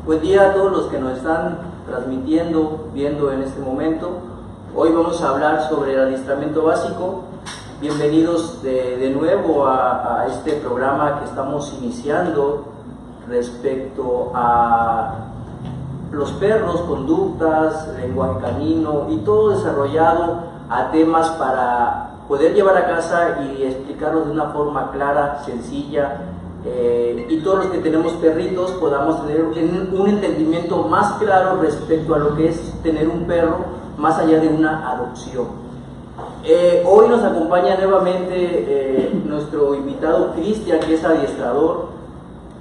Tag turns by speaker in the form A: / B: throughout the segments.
A: Buen día a todos los que nos están transmitiendo, viendo en este momento. Hoy vamos a hablar sobre el adiestramiento básico. Bienvenidos de nuevo a este programa que estamos iniciando respecto a los perros, conductas, lenguaje canino y todo desarrollado a temas para poder llevar a casa y explicarlos de una forma clara, sencilla, y todos los que tenemos perritos podamos tener un entendimiento más claro respecto a lo que es tener un perro más allá de una adopción. Hoy nos acompaña nuevamente nuestro invitado Cristian, que es adiestrador.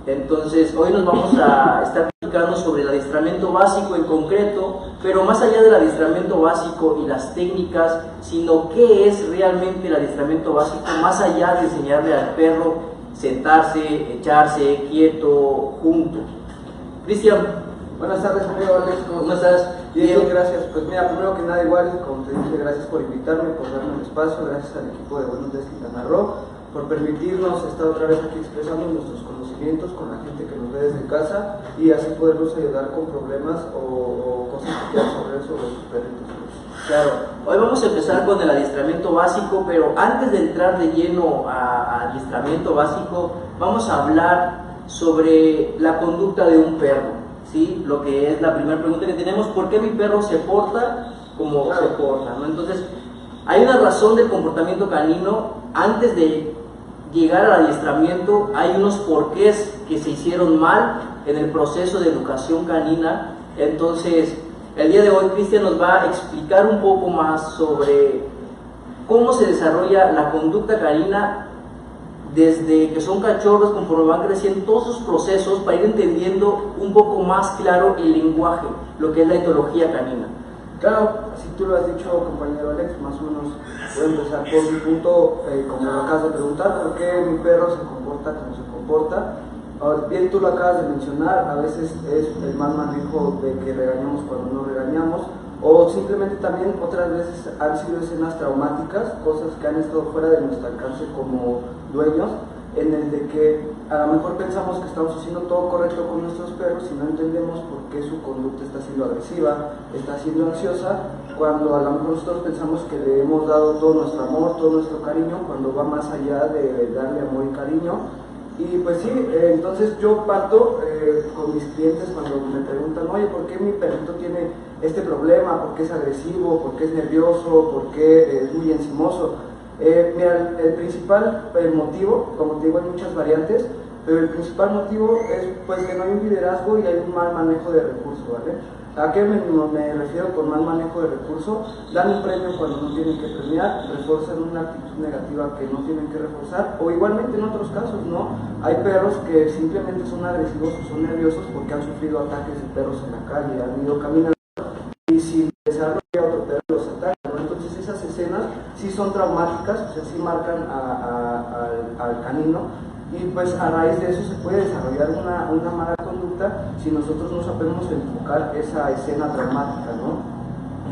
A: Entonces hoy nos vamos a estar platicando sobre el adiestramiento básico en concreto, pero más allá del adiestramiento básico y las técnicas, sino qué es realmente el adiestramiento básico, más allá de enseñarle al perro sentarse, echarse, quieto, junto. Cristian.
B: Buenas tardes, amigo Alex, ¿cómo estás? Bien, gracias. Pues mira, primero que nada, igual, como te dije, gracias por invitarme, por darme el espacio, gracias al equipo de Buenos Días Quintana Roo, por permitirnos estar otra vez aquí expresando nuestros conocimientos con la gente que nos ve desde casa y así poderlos ayudar con problemas o cosas que quieran saber sobre sus perritos.
A: Claro, hoy vamos a empezar con el adiestramiento básico, pero antes de entrar de lleno a adiestramiento básico, vamos a hablar sobre la conducta de un perro, ¿sí? Lo que es la primera pregunta que tenemos: ¿por qué mi perro se porta como se porta, ¿no? Entonces, hay una razón del comportamiento canino. Antes de llegar al adiestramiento, hay unos porqués que se hicieron mal en el proceso de educación canina. Entonces, el día de hoy Cristian nos va a explicar un poco más sobre cómo se desarrolla la conducta canina desde que son cachorros, conforme van creciendo, todos sus procesos, para ir entendiendo un poco más claro el lenguaje, lo que es la etología canina.
B: Claro, así tú lo has dicho, compañero Alex, más o menos voy a empezar por un punto, como lo acabas de preguntar, ¿por qué mi perro se comporta como se comporta? Bien, tú lo acabas de mencionar, a veces es el mal manejo de que regañamos cuando no regañamos, o simplemente también otras veces han sido escenas traumáticas, cosas que han estado fuera de nuestro alcance como dueños, en el de que a lo mejor pensamos que estamos haciendo todo correcto con nuestros perros y no entendemos por qué su conducta está siendo agresiva, está siendo ansiosa, cuando a lo mejor nosotros pensamos que le hemos dado todo nuestro amor, todo nuestro cariño, cuando va más allá de darle amor y cariño. Y pues sí, entonces yo parto con mis clientes cuando me preguntan: oye, ¿por qué mi perrito tiene este problema? ¿Por qué es agresivo? ¿Por qué es nervioso? ¿Por qué es muy encimoso? Mira, el principal motivo, como te digo, hay muchas variantes, pero el principal motivo es pues que no hay un liderazgo y hay un mal manejo de recursos, ¿vale? ¿A qué me refiero con mal manejo de recursos? Dan un premio cuando no tienen que premiar, refuerzan una actitud negativa que no tienen que reforzar, o igualmente en otros casos, ¿no? Hay perros que simplemente son agresivos o son nerviosos porque han sufrido ataques de perros en la calle, han ido caminando y si desarrolla otro perro los ataca, ¿no? Entonces esas escenas sí son traumáticas, o sea, sí marcan al canino. Y pues a raíz de eso se puede desarrollar una mala conducta si nosotros no sabemos enfocar esa escena traumática, ¿no?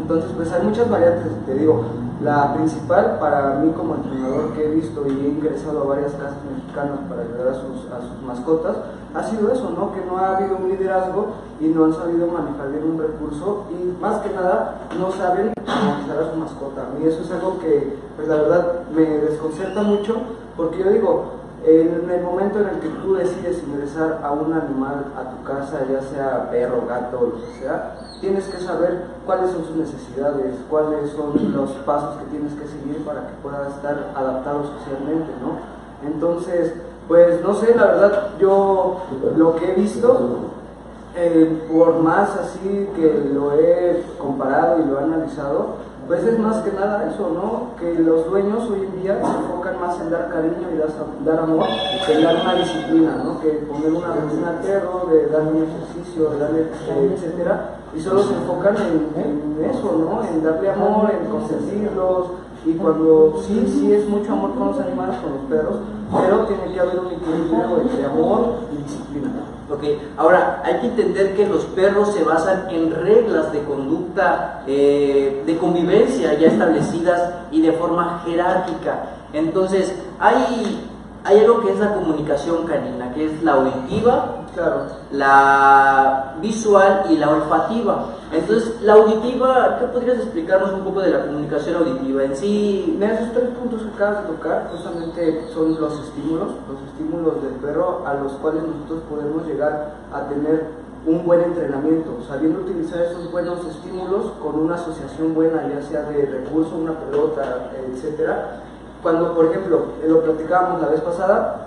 B: Entonces pues hay muchas variantes, te digo. La principal para mí como entrenador que he visto y he ingresado a varias casas mexicanas para ayudar a sus mascotas, ha sido eso, ¿no? Que no ha habido un liderazgo y no han sabido manejar bien un recurso y más que nada no saben manejar a su mascota. A mí eso es algo que pues la verdad me desconcerta mucho, porque yo digo, en el momento en el que tú decides ingresar a un animal a tu casa, ya sea perro, gato o lo que sea, tienes que saber cuáles son sus necesidades, cuáles son los pasos que tienes que seguir para que pueda estar adaptado socialmente, ¿no? Entonces, pues no sé, la verdad, yo lo que he visto, por más así que lo he comparado y lo he analizado, pues es más que nada eso, ¿no? Que los dueños hoy en día se enfocan más en dar cariño y dar amor que en dar una disciplina, ¿no? Que poner una rutina al perro, de darle un ejercicio, de darle, etcétera, y solo se enfocan en eso, ¿no? En darle amor, en consentirlos, y cuando sí es mucho amor con los animales, con los perros, pero tiene que haber un equilibrio entre amor y disciplina.
A: Ok, ahora hay que entender que los perros se basan en reglas de conducta, de convivencia ya establecidas y de forma jerárquica. Entonces hay algo que es la comunicación canina, que es la auditiva,
B: Claro.
A: La visual y la olfativa. Entonces, la auditiva, ¿qué podrías explicarnos un poco de la comunicación auditiva en sí?
B: En esos 3 puntos que acabas de tocar, justamente son los estímulos del perro a los cuales nosotros podemos llegar a tener un buen entrenamiento, sabiendo utilizar esos buenos estímulos con una asociación buena, ya sea de recurso, una pelota, etcétera. Cuando, por ejemplo, lo platicábamos la vez pasada,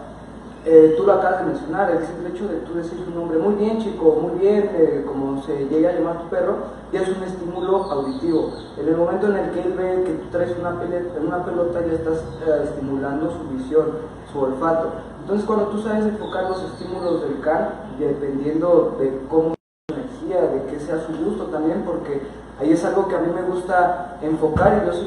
B: tú lo acabas de mencionar, el simple hecho de tú decir su nombre, muy bien chico, muy bien, como se llegue a llamar tu perro, ya es un estímulo auditivo. En el momento en el que él ve que tú traes una pelota, ya estás estimulando su visión, su olfato. Entonces, cuando tú sabes enfocar los estímulos del can, dependiendo de cómo es su energía, de que sea su gusto también, porque ahí es algo que a mí me gusta enfocar y yo se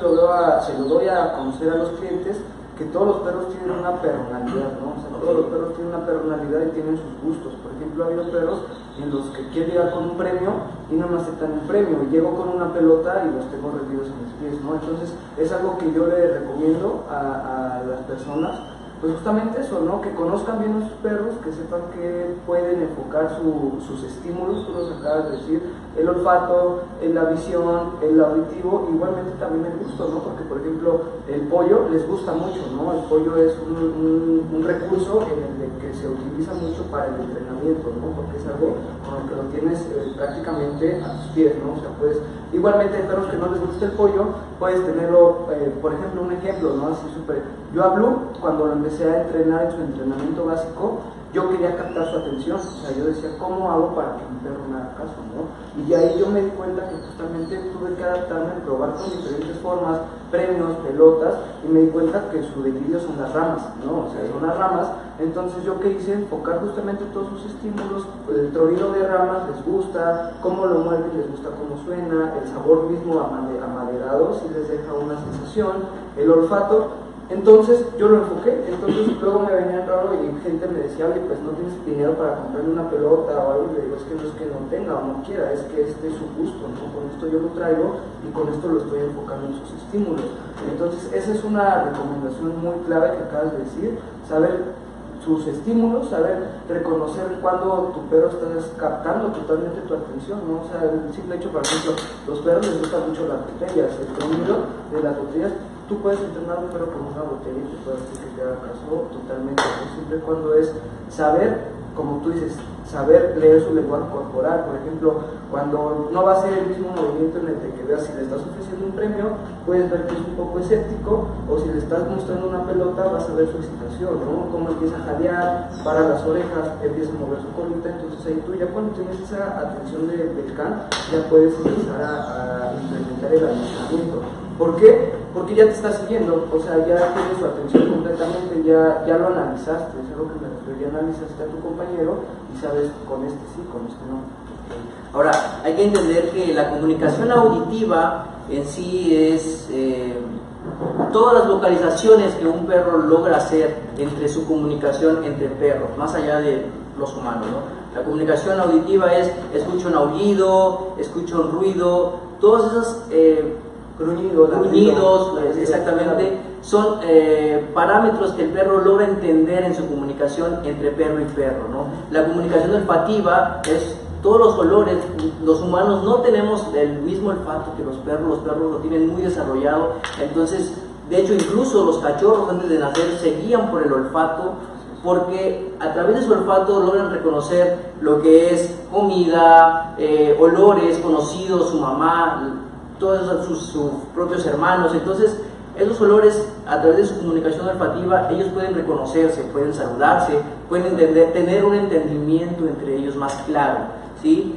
B: lo doy a conocer a los clientes, que todos los perros tienen una personalidad, ¿no? O sea, todos los perros tienen una personalidad y tienen sus gustos. Por ejemplo, ha habido perros en los que quieren llegar con un premio y no me aceptan el premio, y llego con una pelota y los tengo rendidos en mis pies, ¿no? Entonces, es algo que yo le recomiendo a las personas, pues justamente eso, ¿no? Que conozcan bien a sus perros, que sepan que pueden enfocar sus estímulos, tú los acabas de decir, el olfato, la visión, el auditivo, igualmente también el gusto, ¿no? Porque, por ejemplo, el pollo les gusta mucho, ¿no? El pollo es un recurso en el que se utiliza mucho para el entrenamiento, ¿no? Porque es algo con lo que lo tienes prácticamente a tus pies, ¿no? O sea, puedes, igualmente hay perros que no les gusta el pollo, puedes tenerlo, por ejemplo, un ejemplo, ¿no? Así súper. Yo a Blue, cuando lo empecé a entrenar en su entrenamiento básico, yo quería captar su atención, o sea, yo decía, ¿cómo hago para que mi perro me haga caso, no? Y de ahí yo me di cuenta que justamente tuve que adaptarme, probar con diferentes formas, premios, pelotas, y me di cuenta que su delirio son las ramas, ¿no? O sea, son las ramas. Entonces yo que hice, enfocar justamente todos sus estímulos, el tronido de ramas les gusta, cómo lo mueven les gusta cómo suena, el sabor mismo amaderado si les deja una sensación, el olfato. Entonces yo lo enfoqué, entonces luego me venían raro y gente me decía, oye, pues no tienes dinero para comprarme una pelota o algo, y le digo, es que no tenga o no quiera, es que este es su gusto, ¿no? Con esto yo lo traigo y con esto lo estoy enfocando en sus estímulos. Entonces esa es una recomendación muy clave que acabas de decir, saber sus estímulos, saber reconocer cuando tu perro está captando totalmente tu atención, ¿no? O sea, el simple hecho, por ejemplo, los perros les gustan mucho las botellas, el sonido de las botellas. Tú puedes entrenar a un perro con una botella y te puedes decir que te haga caso totalmente, ¿no? Siempre cuando es saber, como tú dices, saber leer su lenguaje corporal. Por ejemplo, cuando no va a ser el mismo movimiento en el que veas si le estás ofreciendo un premio, puedes ver que es un poco escéptico, o si le estás mostrando una pelota, vas a ver su excitación, ¿no? Cómo empieza a jadear, para las orejas, empieza a mover su colita. Entonces ahí tú ya cuando tienes esa atención del can, ya puedes empezar a implementar el adiestramiento. ¿Por qué? Porque ya te está siguiendo, o sea, ya tienes su atención completamente, ya lo analizaste, es algo que me refiero, ya analizaste a tu compañero y sabes con este sí, con este no.
A: Ahora, hay que entender que la comunicación auditiva en sí es todas las vocalizaciones que un perro logra hacer entre su comunicación entre perros, más allá de los humanos, ¿no? La comunicación auditiva es, escucho un aullido, escucho un ruido, todas esas gruñidos, exactamente, son parámetros que el perro logra entender en su comunicación entre perro y perro, ¿no? La comunicación olfativa es todos los olores. Los humanos no tenemos el mismo olfato que los perros lo tienen muy desarrollado. Entonces, de hecho, incluso los cachorros antes de nacer se guían por el olfato, porque a través de su olfato logran reconocer lo que es comida, olores conocidos, su mamá, todos sus propios hermanos. Entonces, esos olores, a través de su comunicación olfativa, ellos pueden reconocerse, pueden saludarse, pueden tener un entendimiento entre ellos más claro, ¿sí?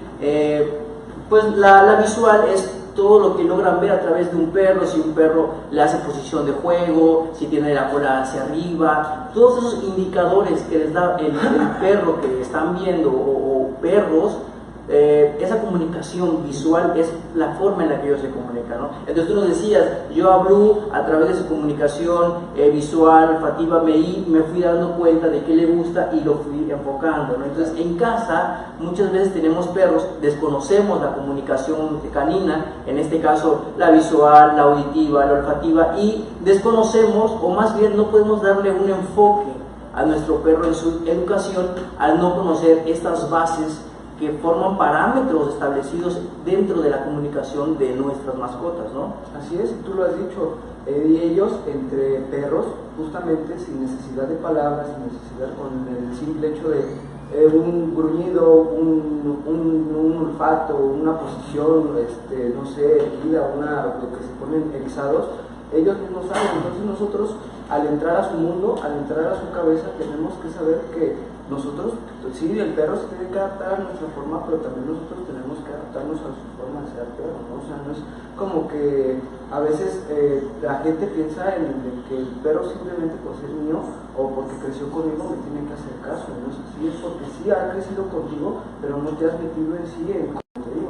A: Pues la visual es todo lo que logran ver a través de un perro, si un perro le hace posición de juego, si tiene la cola hacia arriba, todos esos indicadores que les da el perro que están viendo o perros. Esa comunicación visual es la forma en la que ellos se comunican, ¿no? Entonces tú nos decías, yo a Blue, a través de su comunicación visual, olfativa, me fui dando cuenta de qué le gusta y lo fui enfocando, ¿no? Entonces en casa muchas veces tenemos perros, desconocemos la comunicación canina, en este caso la visual, la auditiva, la olfativa, y desconocemos, o más bien no podemos darle un enfoque a nuestro perro en su educación al no conocer estas bases que forman parámetros establecidos dentro de la comunicación de nuestras mascotas, ¿no?
B: Así es, tú lo has dicho, y ellos entre perros, justamente sin necesidad de palabras, sin necesidad, con el simple hecho de un gruñido, un olfato, una posición, no sé, erguida, lo que se ponen erizados, ellos mismos saben. Entonces nosotros, al entrar a su mundo, al entrar a su cabeza, tenemos que saber que nosotros, sí, el perro se tiene que adaptar a nuestra forma, pero también nosotros tenemos que adaptarnos a su forma de ser perro, ¿no? O sea, no es como que a veces la gente piensa en que el perro simplemente por ser mío o porque creció conmigo me tiene que hacer caso, ¿no? Sí, es porque sí ha crecido contigo, pero no te has metido en sí, en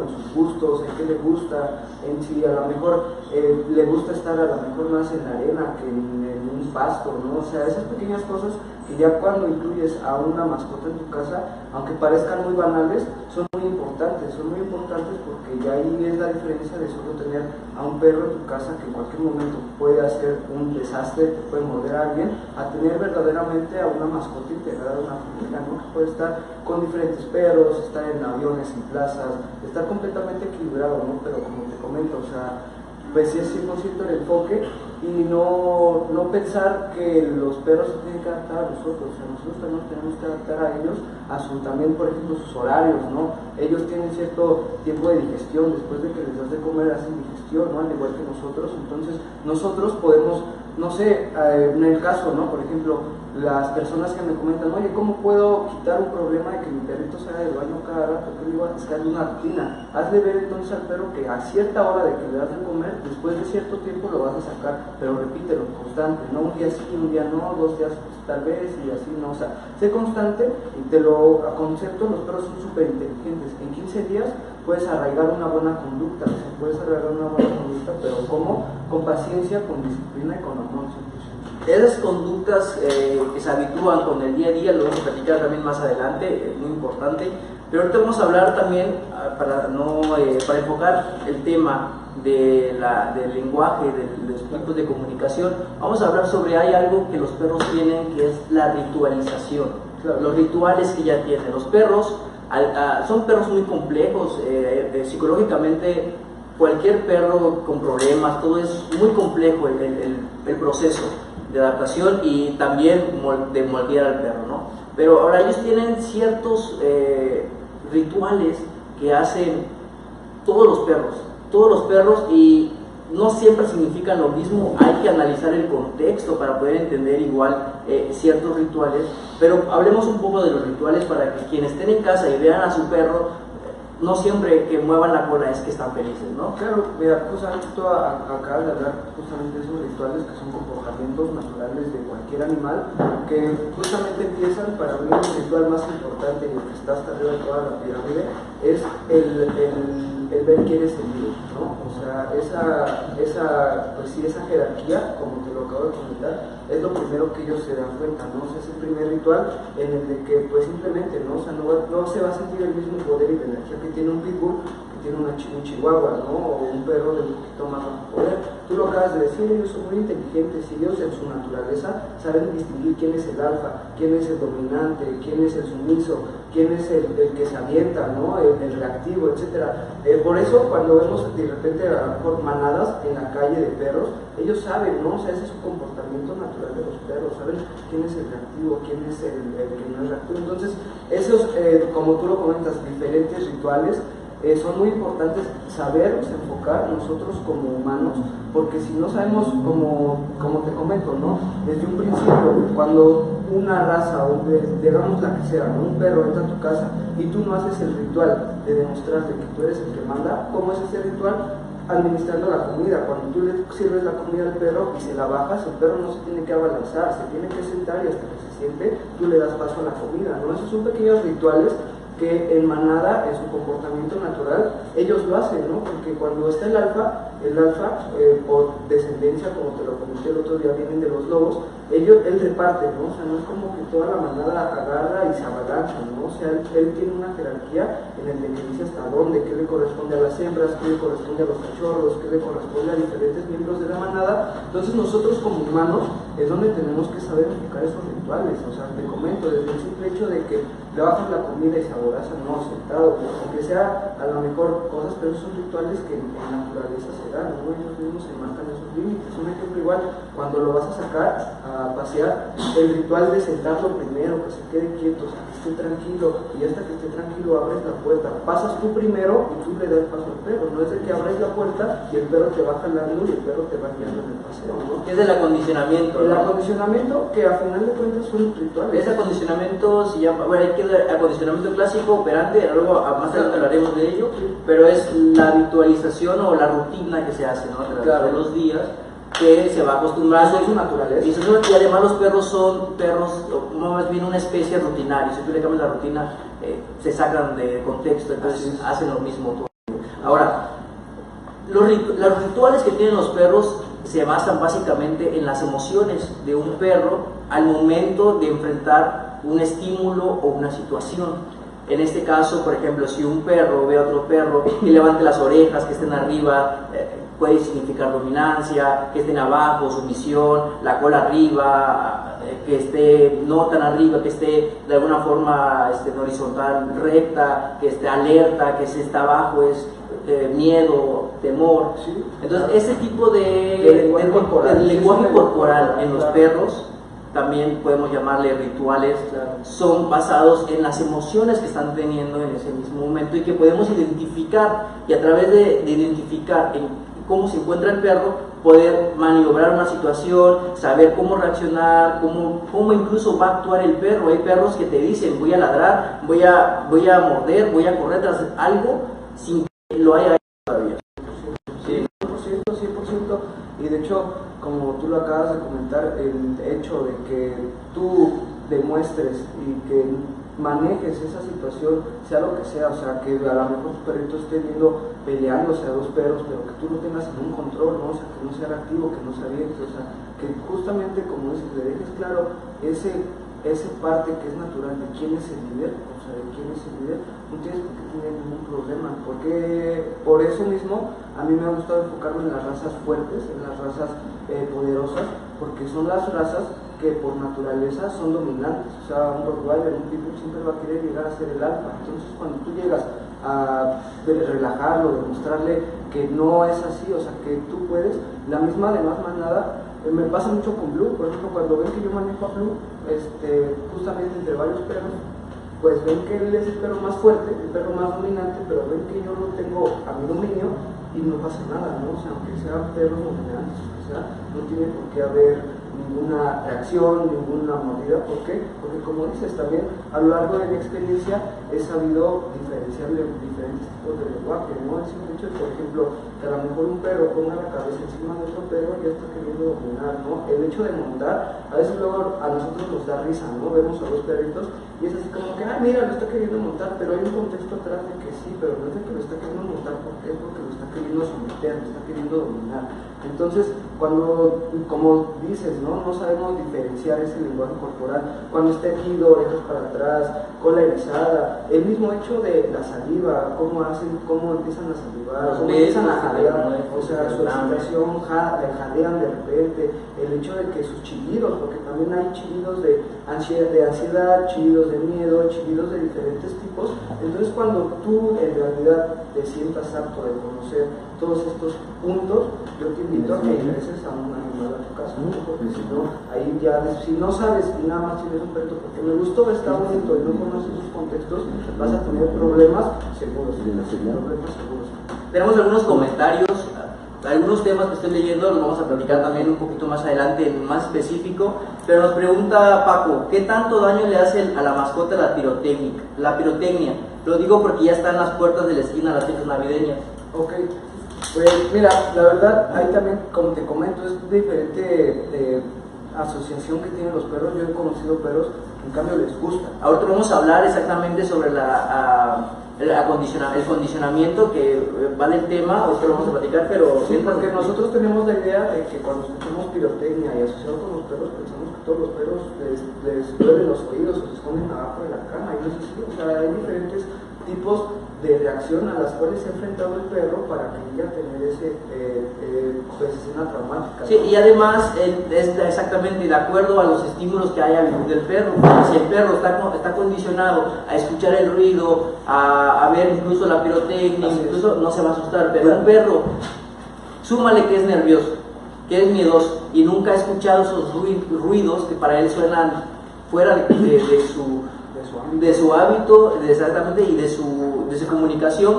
B: sus gustos, en qué le gusta, en si a lo mejor le gusta estar a lo mejor más en la arena que en un pasto, ¿no? O sea, esas pequeñas cosas que ya cuando incluyes a una mascota en tu casa, aunque parezcan muy banales, son muy importantes porque ya ahí es la diferencia de solo tener a un perro en tu casa que en cualquier momento puede hacer un desastre, te puede morder a alguien, a tener verdaderamente a una mascota integrada a una familia, ¿no? Que puede estar con diferentes perros, estar en aviones, en plazas, estar completamente equilibrado, ¿no? Pero como te comento, o sea, pues sí es 100% el enfoque y no pensar que los perros se tienen que adaptar a nosotros, o sea, nosotros también tenemos que adaptar a ellos, a su también, por ejemplo, sus horarios, ¿no? Ellos tienen cierto tiempo de digestión, después de que les das de comer hacen digestión, ¿no? Al igual que nosotros, entonces nosotros podemos, no sé, en el caso, ¿no? Por ejemplo, las personas que me comentan, oye, ¿cómo puedo quitar un problema de que mi perrito se haga del baño cada rato? Que le digo, es que hazle una rutina, hazle ver entonces al perro que a cierta hora de que le das de comer, después de cierto tiempo lo vas a sacar, pero repítelo, constante, no un día sí, un día no, 2 días pues, tal vez y así, no, o sea, sé constante y te lo aconcepto, los perros son súper inteligentes, en 15 días puedes arraigar una buena conducta, o sea, puedes arraigar una buena conducta, pero ¿cómo? Con paciencia, con disciplina y con amor, 100%.
A: Esas conductas que se habitúan con el día a día, lo vamos a platicar también más adelante, es muy importante, pero ahorita vamos a hablar también, para enfocar el tema del lenguaje, de los tipos de comunicación, vamos a hablar sobre, hay algo que los perros tienen que es la ritualización, claro. Los rituales que ya tienen. Los perros son perros muy complejos, psicológicamente cualquier perro con problemas, todo es muy complejo el proceso de adaptación y también de moldear al perro, ¿no? Pero ahora ellos tienen ciertos rituales que hacen todos los perros y no siempre significan lo mismo, hay que analizar el contexto para poder entender igual ciertos rituales, pero hablemos un poco de los rituales para que quienes estén en casa y vean a su perro, no siempre que muevan la cola es que están felices, ¿no?
B: Claro, mira, justamente tú acabas de hablar justamente de esos rituales que son comportamientos naturales de cualquier animal, que justamente empiezan, para mí el ritual más importante y el que está hasta arriba de toda la pirámide es el ver quién es el líder, ¿no? O sea, pues sí, esa jerarquía, como te lo acabo de comentar, es lo primero que ellos se dan cuenta, ¿no? O sea, es el primer ritual en el de que, pues simplemente, ¿no? O sea, no se va a sentir el mismo poder y energía que tiene un pitbull, que tiene un chihuahua, ¿no? O un perro de un poquito más bajo poder. Tú lo acabas de decir, ellos son muy inteligentes y ellos en su naturaleza saben distinguir quién es el alfa, quién es el dominante, quién es el sumiso, quién es el que se avienta, ¿no? El reactivo, etc. Por eso cuando vemos de repente a lo mejor manadas en la calle de perros, ellos saben, ¿no? O sea, ese es su comportamiento natural de los perros, saben quién es el reactivo, quién es el que no es reactivo. Entonces, esos, como tú lo comentas, diferentes rituales, son muy importantes saberlos enfocar nosotros como humanos, porque si no sabemos, como te comento, ¿no? Desde un principio, cuando una raza, o digamos la que sea, ¿no? Un perro entra a tu casa y tú no haces el ritual de demostrarte que tú eres el que manda, ¿cómo es ese ritual? Administrando la comida. Cuando tú le sirves la comida al perro y se la bajas, el perro no se tiene que abalanzar, se tiene que sentar y hasta que se siente, tú le das paso a la comida, ¿no? Esos son pequeños rituales que en manada, en su comportamiento natural, ellos lo hacen, ¿no? Porque cuando está el alfa, por descendencia, como te lo comenté el otro día, vienen de los lobos, él reparte, ¿no? O sea, no es como que toda la manada agarra y se abalanza, ¿no? O sea, él tiene una jerarquía en el que dice hasta dónde, qué le corresponde a las hembras, qué le corresponde a los cachorros, qué le corresponde a diferentes miembros de la manada. Entonces nosotros como humanos es donde tenemos que saber enfocar esos rituales. O sea, te comento, desde el simple hecho de que le bajas la comida y se aboraza, no, sentado, aunque sea a lo mejor cosas, pero son rituales que en la naturaleza se dan, ¿no? Ellos mismos se marcan esos límites. Un ejemplo igual, cuando lo vas a sacar a pasear, el ritual de sentarlo primero, que se quede quieto, o sea, que esté tranquilo, y hasta que esté tranquilo abres la puerta, pasas tú primero y tú le das paso al perro, no es de que abres la puerta y el perro te va jalando y el perro te va guiando en el paseo, ¿no?
A: Es el acondicionamiento,
B: El
A: ¿no?
B: acondicionamiento, que a final de cuentas son rituales.
A: Ese acondicionamiento se llama, bueno, hay que el acondicionamiento clásico, operante, luego más adelante hablaremos de ello, pero es la habitualización o la rutina que se hace, ¿no? A través de los días, que se va acostumbrando.
B: Eso es su naturaleza.
A: Y además los perros son perros, o más bien una especie rutinaria. Si tú le cambias la rutina, se sacan de contexto, entonces hacen lo mismo todo. Ahora, los rituales que tienen los perros se basan básicamente en las emociones de un perro al momento de enfrentar un estímulo o una situación. En este caso, por ejemplo, si un perro ve a otro perro y levante las orejas, que estén arriba, puede significar dominancia, que estén abajo, sumisión, la cola arriba, que esté no tan arriba, que esté de alguna forma en horizontal recta, que esté alerta, que si está abajo es miedo, temor.
B: Sí.
A: Entonces, ese tipo de lenguaje corporal en los perros, también podemos llamarle rituales, son basados en las emociones que están teniendo en ese mismo momento y que podemos identificar, y a través de identificar en cómo se encuentra el perro, poder maniobrar una situación, saber cómo reaccionar, cómo incluso va a actuar el perro. Hay perros que te dicen, voy a ladrar, voy a morder, voy a correr tras algo sin que lo haya hecho todavía.
B: 100%, y de hecho, como tú lo acabas de comentar, el hecho de que tú demuestres y que manejes esa situación, sea lo que sea, o sea, que a lo mejor tu perrito esté viendo peleándose a dos perros, pero que tú lo tengas en un control, ¿no? O sea, que no sea reactivo, que no se aviente, o sea, que justamente, como dices, le dejes claro esa parte que es natural de quién es el líder, o sea, de quién es el líder, no tienes por qué tener ningún problema, porque por eso mismo a mí me ha gustado enfocarme en las razas fuertes, en las razas poderosas, porque son las razas que por naturaleza son dominantes. O sea, un Rottweiler, un Pitbull siempre va a querer llegar a ser el alfa. Entonces, cuando tú llegas a relajarlo, demostrarle que no es así, o sea, que tú puedes, la misma además manada, me pasa mucho con Blue. Por ejemplo, cuando ven que yo manejo a Blue, justamente entre varios perros, pues ven que él es el perro más fuerte, el perro más dominante, pero ven que yo lo tengo a mi dominio y no pasa nada, ¿no? O sea, aunque sean perros dominantes, o sea, no tiene por qué haber ninguna reacción, ninguna mordida. ¿Por qué? Porque, como dices, también a lo largo de mi experiencia he sabido diferenciar diferentes tipos de lenguaje, ¿no? Es un hecho, por ejemplo, que a lo mejor un perro ponga la cabeza encima de otro perro y ya está queriendo dominar, ¿no? El hecho de montar, a veces luego a nosotros nos da risa, ¿no? Vemos a dos perritos y es así como que, mira, lo está queriendo montar, pero hay un contexto atrás de que sí, pero no es de que lo está queriendo montar, ¿por qué? Porque lo está queriendo someter, lo está queriendo dominar. Entonces, cuando, como dices, ¿no? No sabemos diferenciar ese lenguaje corporal, cuando está erguido, orejas para atrás, cola erizada, el mismo hecho de la saliva, cómo empiezan a salivar, cómo empiezan a jadear, o sea, su excitación, jadean de repente, el hecho de que sus chillidos, porque también hay chillidos de ansiedad, chillidos de miedo, chillidos de diferentes tipos. Entonces, cuando tú en realidad te sientas apto de conocer todos estos puntos, yo te invito a que ingreses a un animal a tu casa, ¿no? Porque si no, ahí ya, si no sabes y nada más tienes un perrito porque me gustó, está bonito y no conoces sus contextos, vas a tener problemas seguros.
A: Tenemos algunos comentarios, algunos temas que estoy leyendo, los vamos a platicar también un poquito más adelante, más específico, pero nos pregunta Paco, ¿qué tanto daño le hace a la mascota la pirotecnia? Lo digo porque ya están las puertas de la esquina las fiestas navideñas.
B: Ok, pues mira, la verdad, ahí también, como te comento, es diferente asociación que tienen los perros. Yo he conocido perros que en cambio les gusta.
A: Ahorita vamos a hablar exactamente sobre el condicionamiento, que va del tema, ahorita lo vamos a platicar, pero...
B: Sí, porque nosotros tenemos la idea de que cuando escuchamos pirotecnia y asociado con los perros, pensamos que todos los perros les duelen los oídos o se esconden abajo de la cama, y no es así. O sea, hay diferentes tipos de reacción a las cuales se ha enfrentado el perro para que llegue a tener pues escena traumática, ¿no?
A: Sí, y además es exactamente de acuerdo a los estímulos que haya vivido el perro. Si el perro está condicionado a escuchar el ruido, a ver incluso la pirotecnia, incluso no se va a asustar, pero un perro, súmale que es nervioso, que es miedoso y nunca ha escuchado esos ruidos que para él suenan fuera de su hábito, exactamente, y de su comunicación,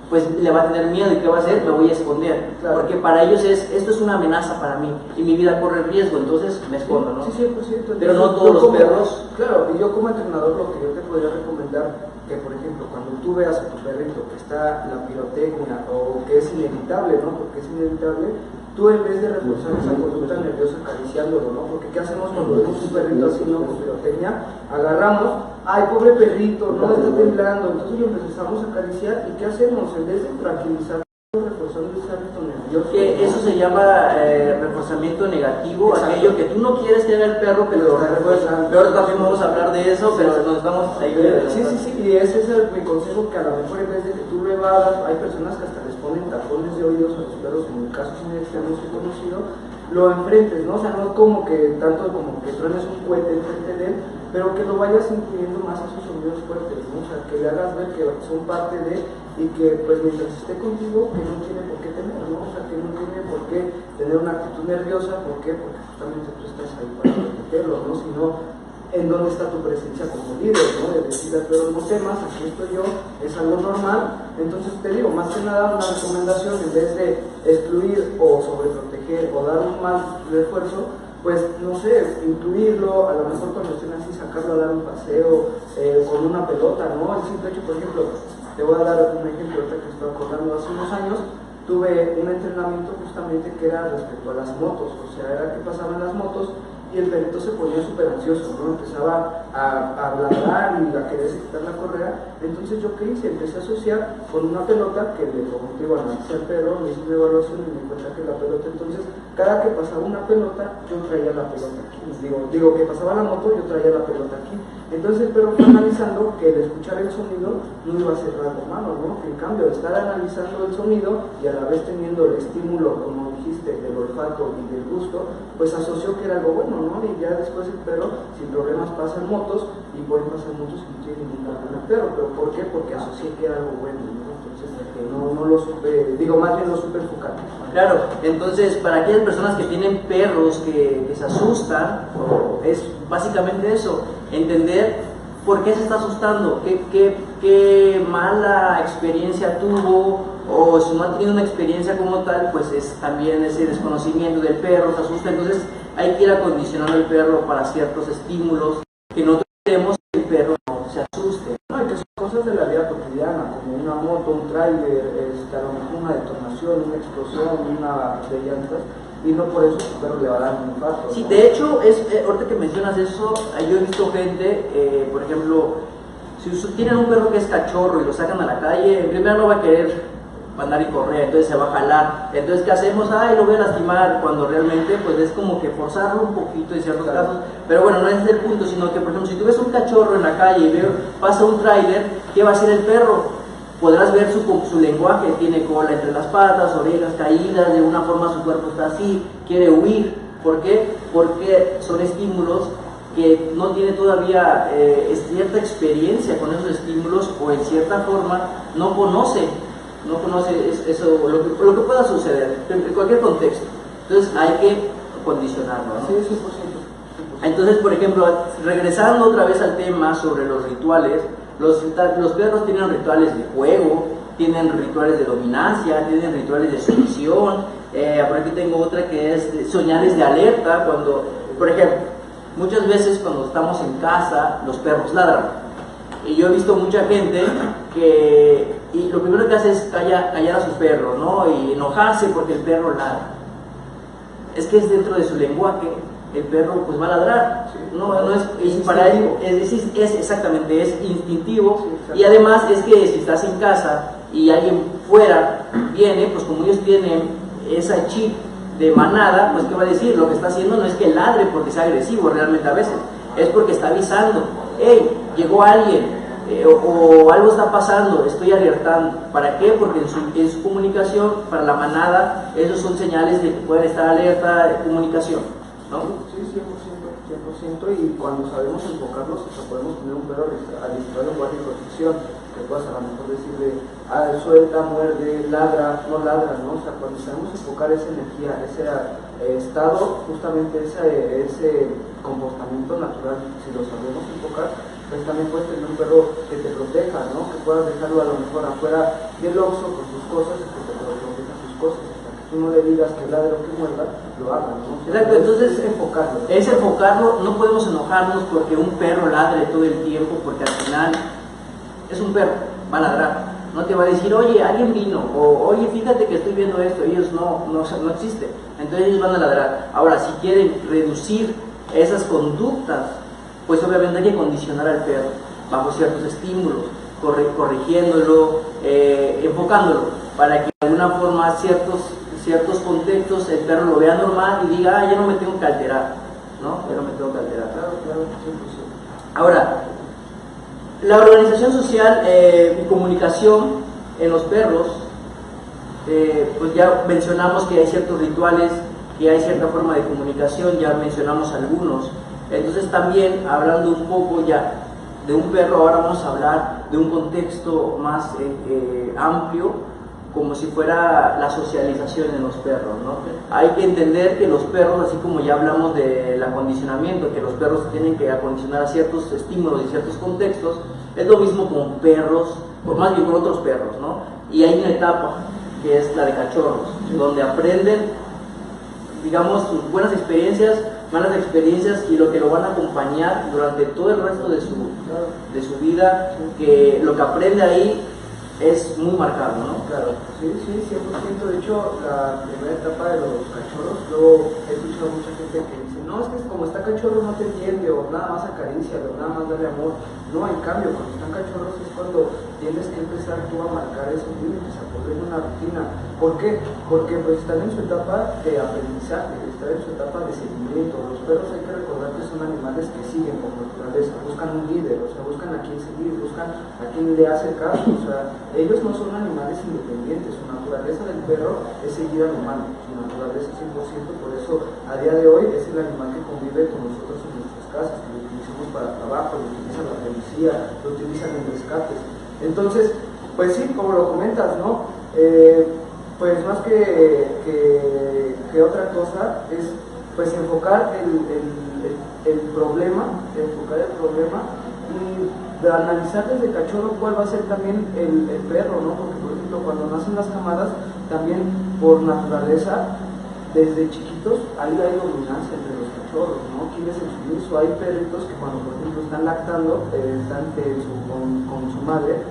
A: pues le va a tener miedo. ¿Y qué va a hacer? Me voy a esconder,
B: claro.
A: Porque para ellos esto es una amenaza para mí y mi vida corre riesgo, entonces me escondo, ¿no?
B: Sí, 100%.
A: Pero no todos los perros.
B: Claro, y yo como entrenador lo que yo te podría recomendar, que por ejemplo cuando tú veas a tu perrito que está la pirotecnia o que es inevitable, ¿no? Porque es inevitable, tú en vez de reforzar esa conducta nerviosa acariciándolo, ¿no? Porque ¿qué hacemos cuando vemos un perrito así, ¿no? Con pirotecnia, agarramos, ay, pobre perrito, no está temblando, entonces lo empezamos a acariciar, y ¿qué hacemos? En vez de tranquilizarlo, reforzando ese hábito nervioso.
A: Que eso se llama reforzamiento negativo. Exacto. Aquello que tú no quieres que haga el perro, pero lo refuerza. Pero también vamos a hablar de eso, pero nos estamos ahí.
B: Sí, y ese es mi consejo, que a lo mejor en vez de que tú lo evadas, hay personas que hasta les ponen tapones de oídos a los perros, en casos en extremos que he conocido, lo enfrentes, ¿no? O sea, no como que tanto como que truenes un cohete enfrente de él, pero que lo vayas incluyendo más a sus sonidos fuertes, ¿no? O sea, que le hagas ver que son parte de, y que pues mientras esté contigo, que no tiene por qué temer, ¿no? O sea, que no tiene por qué tener una actitud nerviosa. ¿Por qué? Porque justamente tú estás ahí para protegerlo, ¿no? Sino en dónde está tu presencia como líder, ¿no? De decirle, pero no temas, aquí estoy yo, es algo normal. Entonces te digo, más que nada una recomendación, en vez de excluir o sobreproteger o dar un mal refuerzo, pues no sé, incluirlo, a lo mejor cuando estén así, sacarlo a dar un paseo con una pelota, ¿no? El simple hecho, por ejemplo, te voy a dar un ejemplo ahorita que estoy acordando. Hace unos años tuve un entrenamiento justamente que era respecto a las motos, o sea, era que pasaban las motos y el perrito se ponía súper ansioso, ¿no? Empezaba a ladrar y a querer quitar la correa. Entonces yo qué hice, empecé a asociar con una pelota que le comenté, bueno, antes al perro, me hice una evaluación y me di cuenta que la pelota, entonces cada que pasaba una pelota, yo traía la pelota aquí. Digo que pasaba la moto, yo traía la pelota aquí. Entonces el perro fue analizando que el escuchar el sonido no iba a ser algo malo, ¿no? En cambio, estar analizando el sonido y a la vez teniendo el estímulo, como dijiste, del olfato y del gusto, pues asoció que era algo bueno, ¿no? Y ya después el perro sin problemas pasa en motos, y pueden pasar motos y no tiene ningún problema el perro. ¿Pero por qué? Porque asocié que era algo bueno, ¿no? Entonces no lo supe, más bien lo supe enfocar.
A: Claro, entonces para aquellas personas que tienen perros que se asustan, es básicamente eso, entender por qué se está asustando, qué mala experiencia tuvo, o si no ha tenido una experiencia como tal, pues es también ese desconocimiento del perro, se asusta. Entonces hay que ir acondicionando al perro para ciertos estímulos, que no queremos que el perro no se asuste.
B: No, y que son cosas de la vida cotidiana, como una moto, un tráiler, a lo mejor una detonación, una explosión, una de llantas, y no por eso tu perro le va a dar un infarto.
A: Sí,
B: ¿no?
A: de hecho, ahorita que mencionas eso, yo he visto gente, por ejemplo, si tienen un perro que es cachorro y lo sacan a la calle, en primera no va a querer andar y correr, entonces se va a jalar. Entonces, ¿qué hacemos? Ay, lo voy a lastimar, cuando realmente pues es como que forzarlo un poquito en ciertos casos. Pero bueno, no es el punto, sino que, por ejemplo, si tú ves un cachorro en la calle y pasa un tráiler, ¿qué va a hacer el perro? Podrás ver su lenguaje, tiene cola entre las patas, orejas caídas, de una forma su cuerpo está así, quiere huir. ¿Por qué? Porque son estímulos que no tiene todavía cierta experiencia con esos estímulos, o en cierta forma no conoce eso, lo que pueda suceder en cualquier contexto. Entonces hay que condicionarlo, ¿no?
B: Sí, 100%.
A: Entonces, por ejemplo, regresando otra vez al tema sobre los rituales, los perros tienen rituales de juego, tienen rituales de dominancia, tienen rituales de sumisión. Por aquí tengo otra que es señales de alerta. Cuando, por ejemplo, muchas veces cuando estamos en casa, los perros ladran. Y yo he visto mucha gente y lo primero que hace es callar a su perro, ¿no? Y enojarse porque el perro ladra. Es que es dentro de su lenguaje, el perro pues va a ladrar, sí. No es para él es exactamente, es instintivo. Sí, y además es que si estás en casa y alguien fuera viene, pues como ellos tienen esa chip de manada, pues ¿qué va a decir? Lo que está haciendo no es que ladre porque sea agresivo realmente a veces, es porque está avisando, hey, llegó alguien, o algo está pasando, estoy alertando. ¿Para qué? Porque en su comunicación, para la manada, esos son señales de que pueden estar alerta de comunicación, ¿no?
B: Sí, 100%, y cuando sabemos enfocarnos, o sea, podemos tener un perro adiestrado en guardia y protección, que puedas a lo mejor decirle, suelta, muerde, ladra, no ladra, ¿no? O sea, cuando sabemos enfocar esa energía, ese estado, justamente ese comportamiento natural, si lo sabemos enfocar, pues también puedes tener un perro que te proteja, ¿no? Que puedas dejarlo a lo mejor afuera del oxo con sus cosas y que te proteja sus cosas. Tú no le digas que ladre o que muerda, lo haga, ¿no?
A: Exacto, entonces
B: es enfocarlo.
A: Es enfocarlo, no podemos enojarnos porque un perro ladre todo el tiempo, porque al final es un perro, va a ladrar. No te va a decir, oye, alguien vino, o oye, fíjate que estoy viendo esto, ellos no existen. Entonces ellos van a ladrar. Ahora, si quieren reducir esas conductas, pues obviamente hay que condicionar al perro bajo ciertos estímulos, corrigiéndolo, enfocándolo, para que de alguna forma ciertos contextos el perro lo vea normal y diga, ya no me tengo que alterar, ¿no? Ya no me tengo que alterar.
B: Claro, 100%.
A: Ahora, la organización social y comunicación en los perros, pues ya mencionamos que hay ciertos rituales, que hay cierta forma de comunicación, ya mencionamos algunos. Entonces también, hablando un poco ya de un perro, ahora vamos a hablar de un contexto más amplio, como si fuera la socialización en los perros, ¿no? Hay que entender que los perros, así como ya hablamos del acondicionamiento, que los perros tienen que acondicionar a ciertos estímulos y ciertos contextos, es lo mismo con perros, o más bien con otros perros, ¿no? Y hay una etapa, que es la de cachorros, donde aprenden, digamos, sus buenas experiencias, malas experiencias y lo que lo van a acompañar durante todo el resto de su vida, que lo que aprende ahí es muy marcado, ¿no?
B: Claro, sí, 100%. De hecho, la primera etapa de los cachorros, yo he escuchado a mucha gente que dice, no, es que como está cachorro no te entiende, o nada más acaricia, o nada más darle amor. No, en cambio, cuando están cachorros es cuando tienes que empezar tú a marcar esos límites, a poner una rutina. ¿Por qué? Porque pues están en su etapa de aprendizaje, están en su etapa de seguimiento. Los perros, hay que recordar que son animales que siguen por naturaleza, buscan un líder, o sea, buscan a quién seguir, buscan a quién le hace caso, o sea, ellos no son animales independientes, su naturaleza del perro es seguir al humano, su naturaleza 100%, por eso a día de hoy es el animal que convive con nosotros en nuestras casas, que lo utilizamos para trabajo, lo utilizan la policía, lo utilizan en rescates. Entonces, pues sí, como lo comentas, ¿no? Pues más que otra cosa es pues enfocar el problema y de analizar desde cachorro cuál va a ser también el perro, ¿no? Porque por ejemplo cuando nacen las camadas, también por naturaleza, desde chiquitos, ahí hay dominancia entre los cachorros, ¿no? ¿Quién es el sumiso? Hay perritos que cuando por ejemplo están lactando, están con su madre,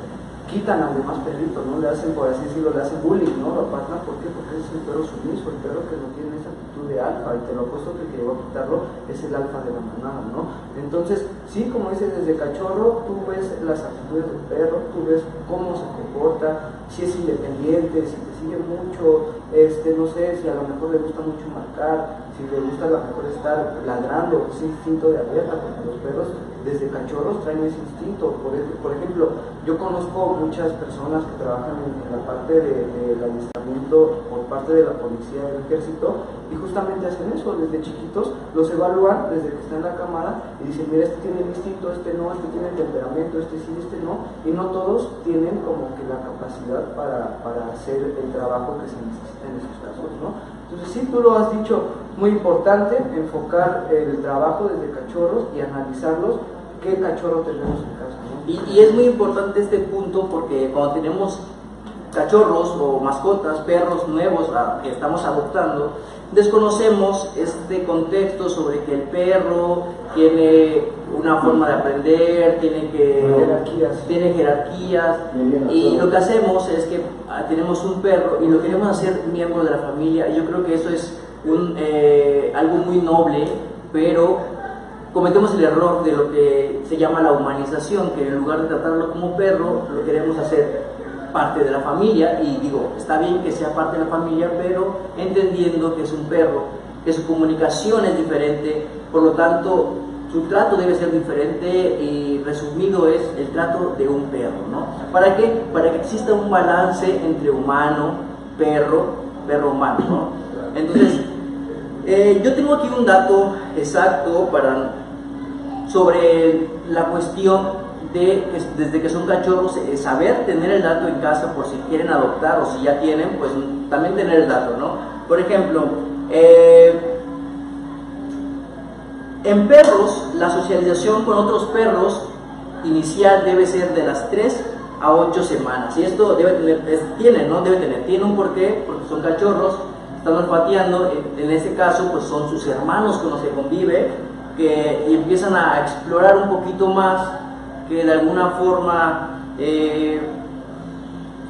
B: quitan al demás perrito, ¿no? Le hacen, por así decirlo, le hacen bullying, ¿no? Lo apartan, ¿por qué? Porque es el perro sumiso, el perro que no tiene esa actitud de alfa, y te lo apuesto que el que llegó a quitarlo es el alfa de la manada, ¿no? Entonces, sí, como dices, desde cachorro, tú ves las actitudes del perro, tú ves cómo se comporta, si es independiente, si te sigue mucho, no sé, si a lo mejor le gusta mucho marcar, si le gusta a lo mejor estar ladrando, ese instinto de alerta, porque los perros desde cachorros traen ese instinto. Por ejemplo, yo conozco muchas personas que trabajan en la parte del adiestramiento por parte de la policía, del ejército, y justamente hacen eso, desde chiquitos los evalúan desde que está en la cámara y dicen, mira, este tiene el instinto, este no, este tiene el temperamento, este sí, este no, y no todos tienen como que la capacidad para hacer el trabajo que se necesita en esos casos, ¿no? Entonces sí, tú lo has dicho, muy importante enfocar el trabajo desde cachorros y analizarlos, qué cachorro tenemos en casa, ¿no?
A: Y es muy importante este punto porque cuando tenemos cachorros o mascotas, perros nuevos que estamos adoptando, desconocemos este contexto sobre que el perro tiene una forma de aprender, tiene jerarquías, y lo que hacemos es que tenemos un perro y lo queremos hacer miembro de la familia, y yo creo que eso es algo muy noble, pero cometemos el error de lo que se llama la humanización, que en lugar de tratarlo como perro, lo queremos hacer parte de la familia, y digo, está bien que sea parte de la familia, pero entendiendo que es un perro, que su comunicación es diferente, por lo tanto su trato debe ser diferente y resumido es el trato de un perro, ¿no? ¿Para qué? Para que exista un balance entre humano, perro-humano, ¿no? Entonces, yo tengo aquí un dato exacto sobre la cuestión de desde que son cachorros, saber tener el dato en casa por si quieren adoptar o si ya tienen, pues también tener el dato, ¿no? Por ejemplo, en perros, la socialización con otros perros inicial debe ser de las 3 a 8 semanas. Y esto debe tener, tiene un porqué, porque son cachorros, están olfateando, en este caso pues son sus hermanos con los que convive, y empiezan a explorar un poquito más, que de alguna forma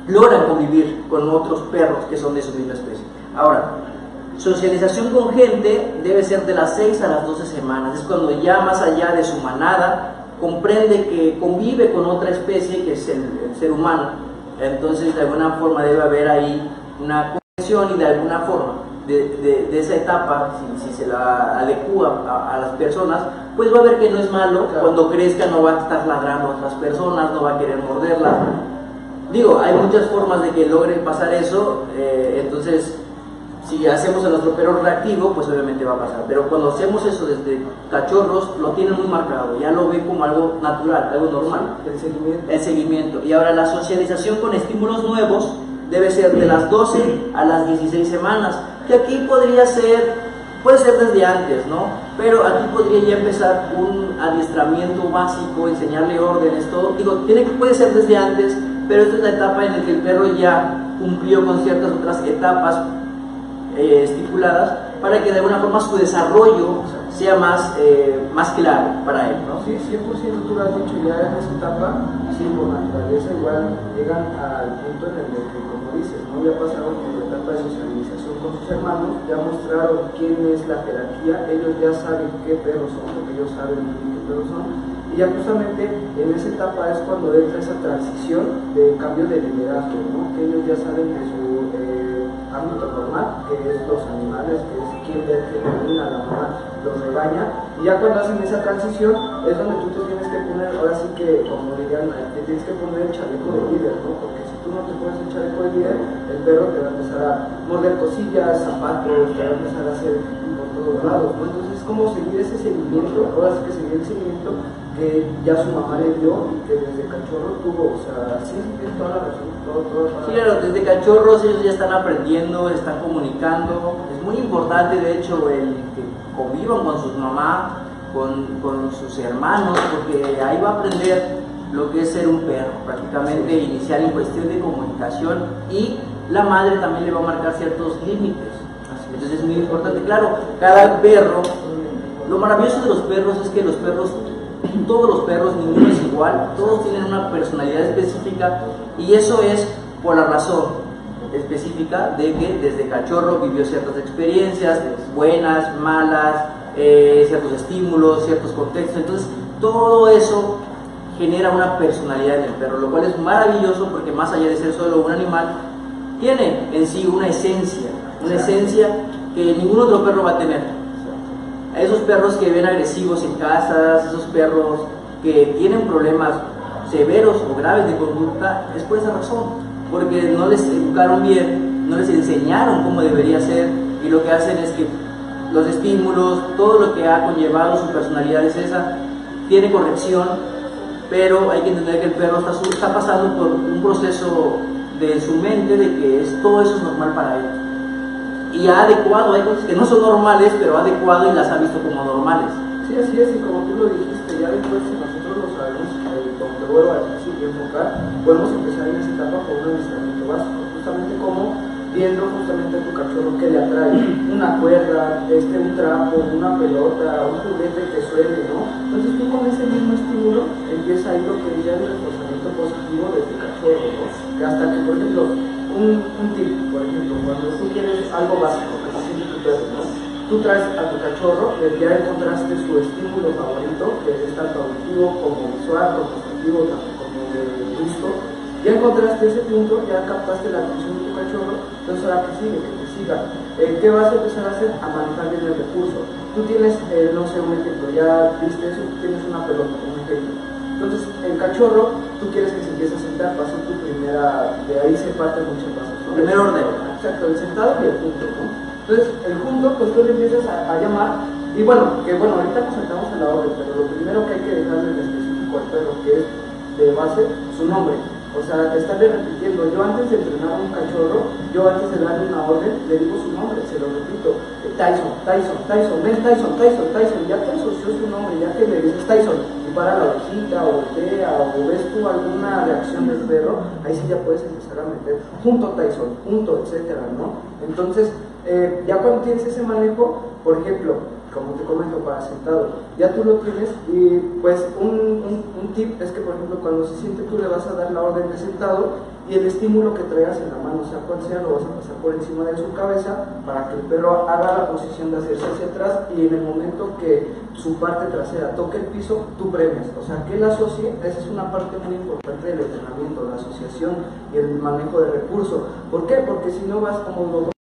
A: logran convivir con otros perros que son de su misma especie. Ahora, socialización con gente debe ser de las 6 a las 12 semanas, es cuando ya más allá de su manada comprende que convive con otra especie que es el ser humano. Entonces de alguna forma debe haber ahí una conexión y de alguna forma de esa etapa, si se la adecua a las personas, pues va a ver que no es malo. Claro. Cuando crezca no va a estar ladrando a otras personas, no va a querer morderlas. Digo, hay muchas formas de que logren pasar eso, entonces si hacemos a nuestro perro reactivo, pues obviamente va a pasar. Pero cuando hacemos eso desde cachorros, lo tienen muy marcado, ya lo ven como algo natural, algo normal. El seguimiento. Y ahora la socialización con estímulos nuevos debe ser de las 12 a las 16 semanas, que aquí puede ser desde antes, ¿no? Pero aquí podría ya empezar un adiestramiento básico, enseñarle órdenes, todo. Digo, puede ser desde antes, pero esta es la etapa en la que el perro ya cumplió con ciertas otras etapas estipuladas para que de alguna forma su desarrollo sea más claro para él, ¿no?
B: Sí, 100% tú lo has dicho, ya en esa etapa, sí, por naturaleza igual llegan al punto en el que, como dices, ¿no? Ya pasaron por la etapa de socialización con sus hermanos, ya mostraron quién es la jerarquía, ellos ya saben qué perros son, porque ellos saben qué perros son, y ya justamente en esa etapa es cuando entra esa transición de cambio de liderazgo, ¿no? Que ellos ya saben que su ámbito normal, que es los animales, que es quien domina la mamá, los regaña, y ya cuando hacen esa transición es donde tú te tienes que poner, ahora sí que, como dirían, te tienes que poner el chaleco de líder, ¿no? Porque si tú no te pones el chaleco de líder, el perro te va a empezar a morder cosillas, zapatos, te va a empezar a hacer por todos lados, ¿no? Entonces es como seguir ese seguimiento, ahora sí que seguir el seguimiento que ya su mamá le dio y que desde cachorro tuvo, o sea, sí, tienes toda la razón, todo.
A: Sí, claro, desde cachorros ellos ya están aprendiendo, están comunicando. Es muy importante, de hecho, el que convivan con sus mamás, con sus hermanos, porque ahí va a aprender lo que es ser un perro, prácticamente inicial en cuestión de comunicación, y la madre también le va a marcar ciertos límites. Entonces es muy importante, claro, cada perro, lo maravilloso de los perros es que los perros, todos los perros, ninguno es igual, todos tienen una personalidad específica, y eso es por la razón específica de que desde cachorro vivió ciertas experiencias, buenas, malas, ciertos estímulos, ciertos contextos. Entonces todo eso genera una personalidad en el perro, lo cual es maravilloso porque más allá de ser solo un animal, tiene en sí una esencia que ningún otro perro va a tener. A esos perros que ven agresivos en casas, esos perros que tienen problemas severos o graves de conducta, es por esa razón, porque no les educaron bien, no les enseñaron cómo debería ser, y lo que hacen es que los estímulos, todo lo que ha conllevado su personalidad es esa, tiene corrección, pero hay que entender que el perro está pasando por un proceso de su mente de que todo eso es normal para él. Y ha adecuado, hay cosas que no son normales, pero ha adecuado y las ha visto como normales.
B: Sí, así es, y como tú lo dijiste, ya después si nosotros lo sabemos, como te vuelvo a decir y enfocar, podemos empezar en esa etapa con un adiestramiento básico, justamente como viendo justamente a tu cachorro que le atrae una cuerda, un trapo, una pelota, un juguete que suene, ¿no? Entonces tú con ese mismo estímulo empieza ahí lo que ya es el reforzamiento positivo de tu cachorro, ¿no? Que hasta que, por ejemplo, un tip, por ejemplo, cuando tú quieres algo básico, que se siente tu perro, ¿no? Tú traes a tu cachorro, ya encontraste su estímulo favorito, que es tanto auditivo como visual, como gustativo, como de gusto. Ya encontraste ese punto, ya captaste la atención de tu cachorro, entonces ahora que sigue, que te siga. ¿Qué vas a empezar a hacer? A manejar bien el recurso. tú tienes, no sé, un ejemplo, ya viste eso, tú tienes una pelota, un ejemplo. Entonces, el cachorro, tú quieres que se empiece a sentar, para hacer tu primera, de ahí se parten muchas cosas, ¿no?
A: Primer orden.
B: Exacto, el sentado y el junto, ¿no? Entonces, el junto, pues tú le empiezas a llamar, y bueno, ahorita nos sentamos en la orden, pero lo primero que hay que dejarle en específico al perro, que es de base, su nombre. O sea, estarle repitiendo. Yo antes de entrenar a un cachorro, yo antes de darle una orden, le digo su nombre, se lo repito. Tyson, ven Tyson, ya te asoció su nombre, ya que le dices Tyson, y para la orejita, o voltea, o ves tú alguna reacción del perro, ahí sí ya puedes empezar a meter junto Tyson, junto, etcétera, ¿no? Entonces, ya cuando tienes ese manejo, por ejemplo, como te comento, para sentado, ya tú lo tienes y pues un tip es que, por ejemplo, cuando se siente tú le vas a dar la orden de sentado y el estímulo que traigas en la mano, sea cual sea, lo vas a pasar por encima de su cabeza para que el perro haga la posición de hacerse hacia atrás y en el momento que su parte trasera toque el piso, tú premias, o sea, que él asocie. Esa es una parte muy importante del entrenamiento, la asociación y el manejo de recursos. ¿Por qué? Porque si no vas como lo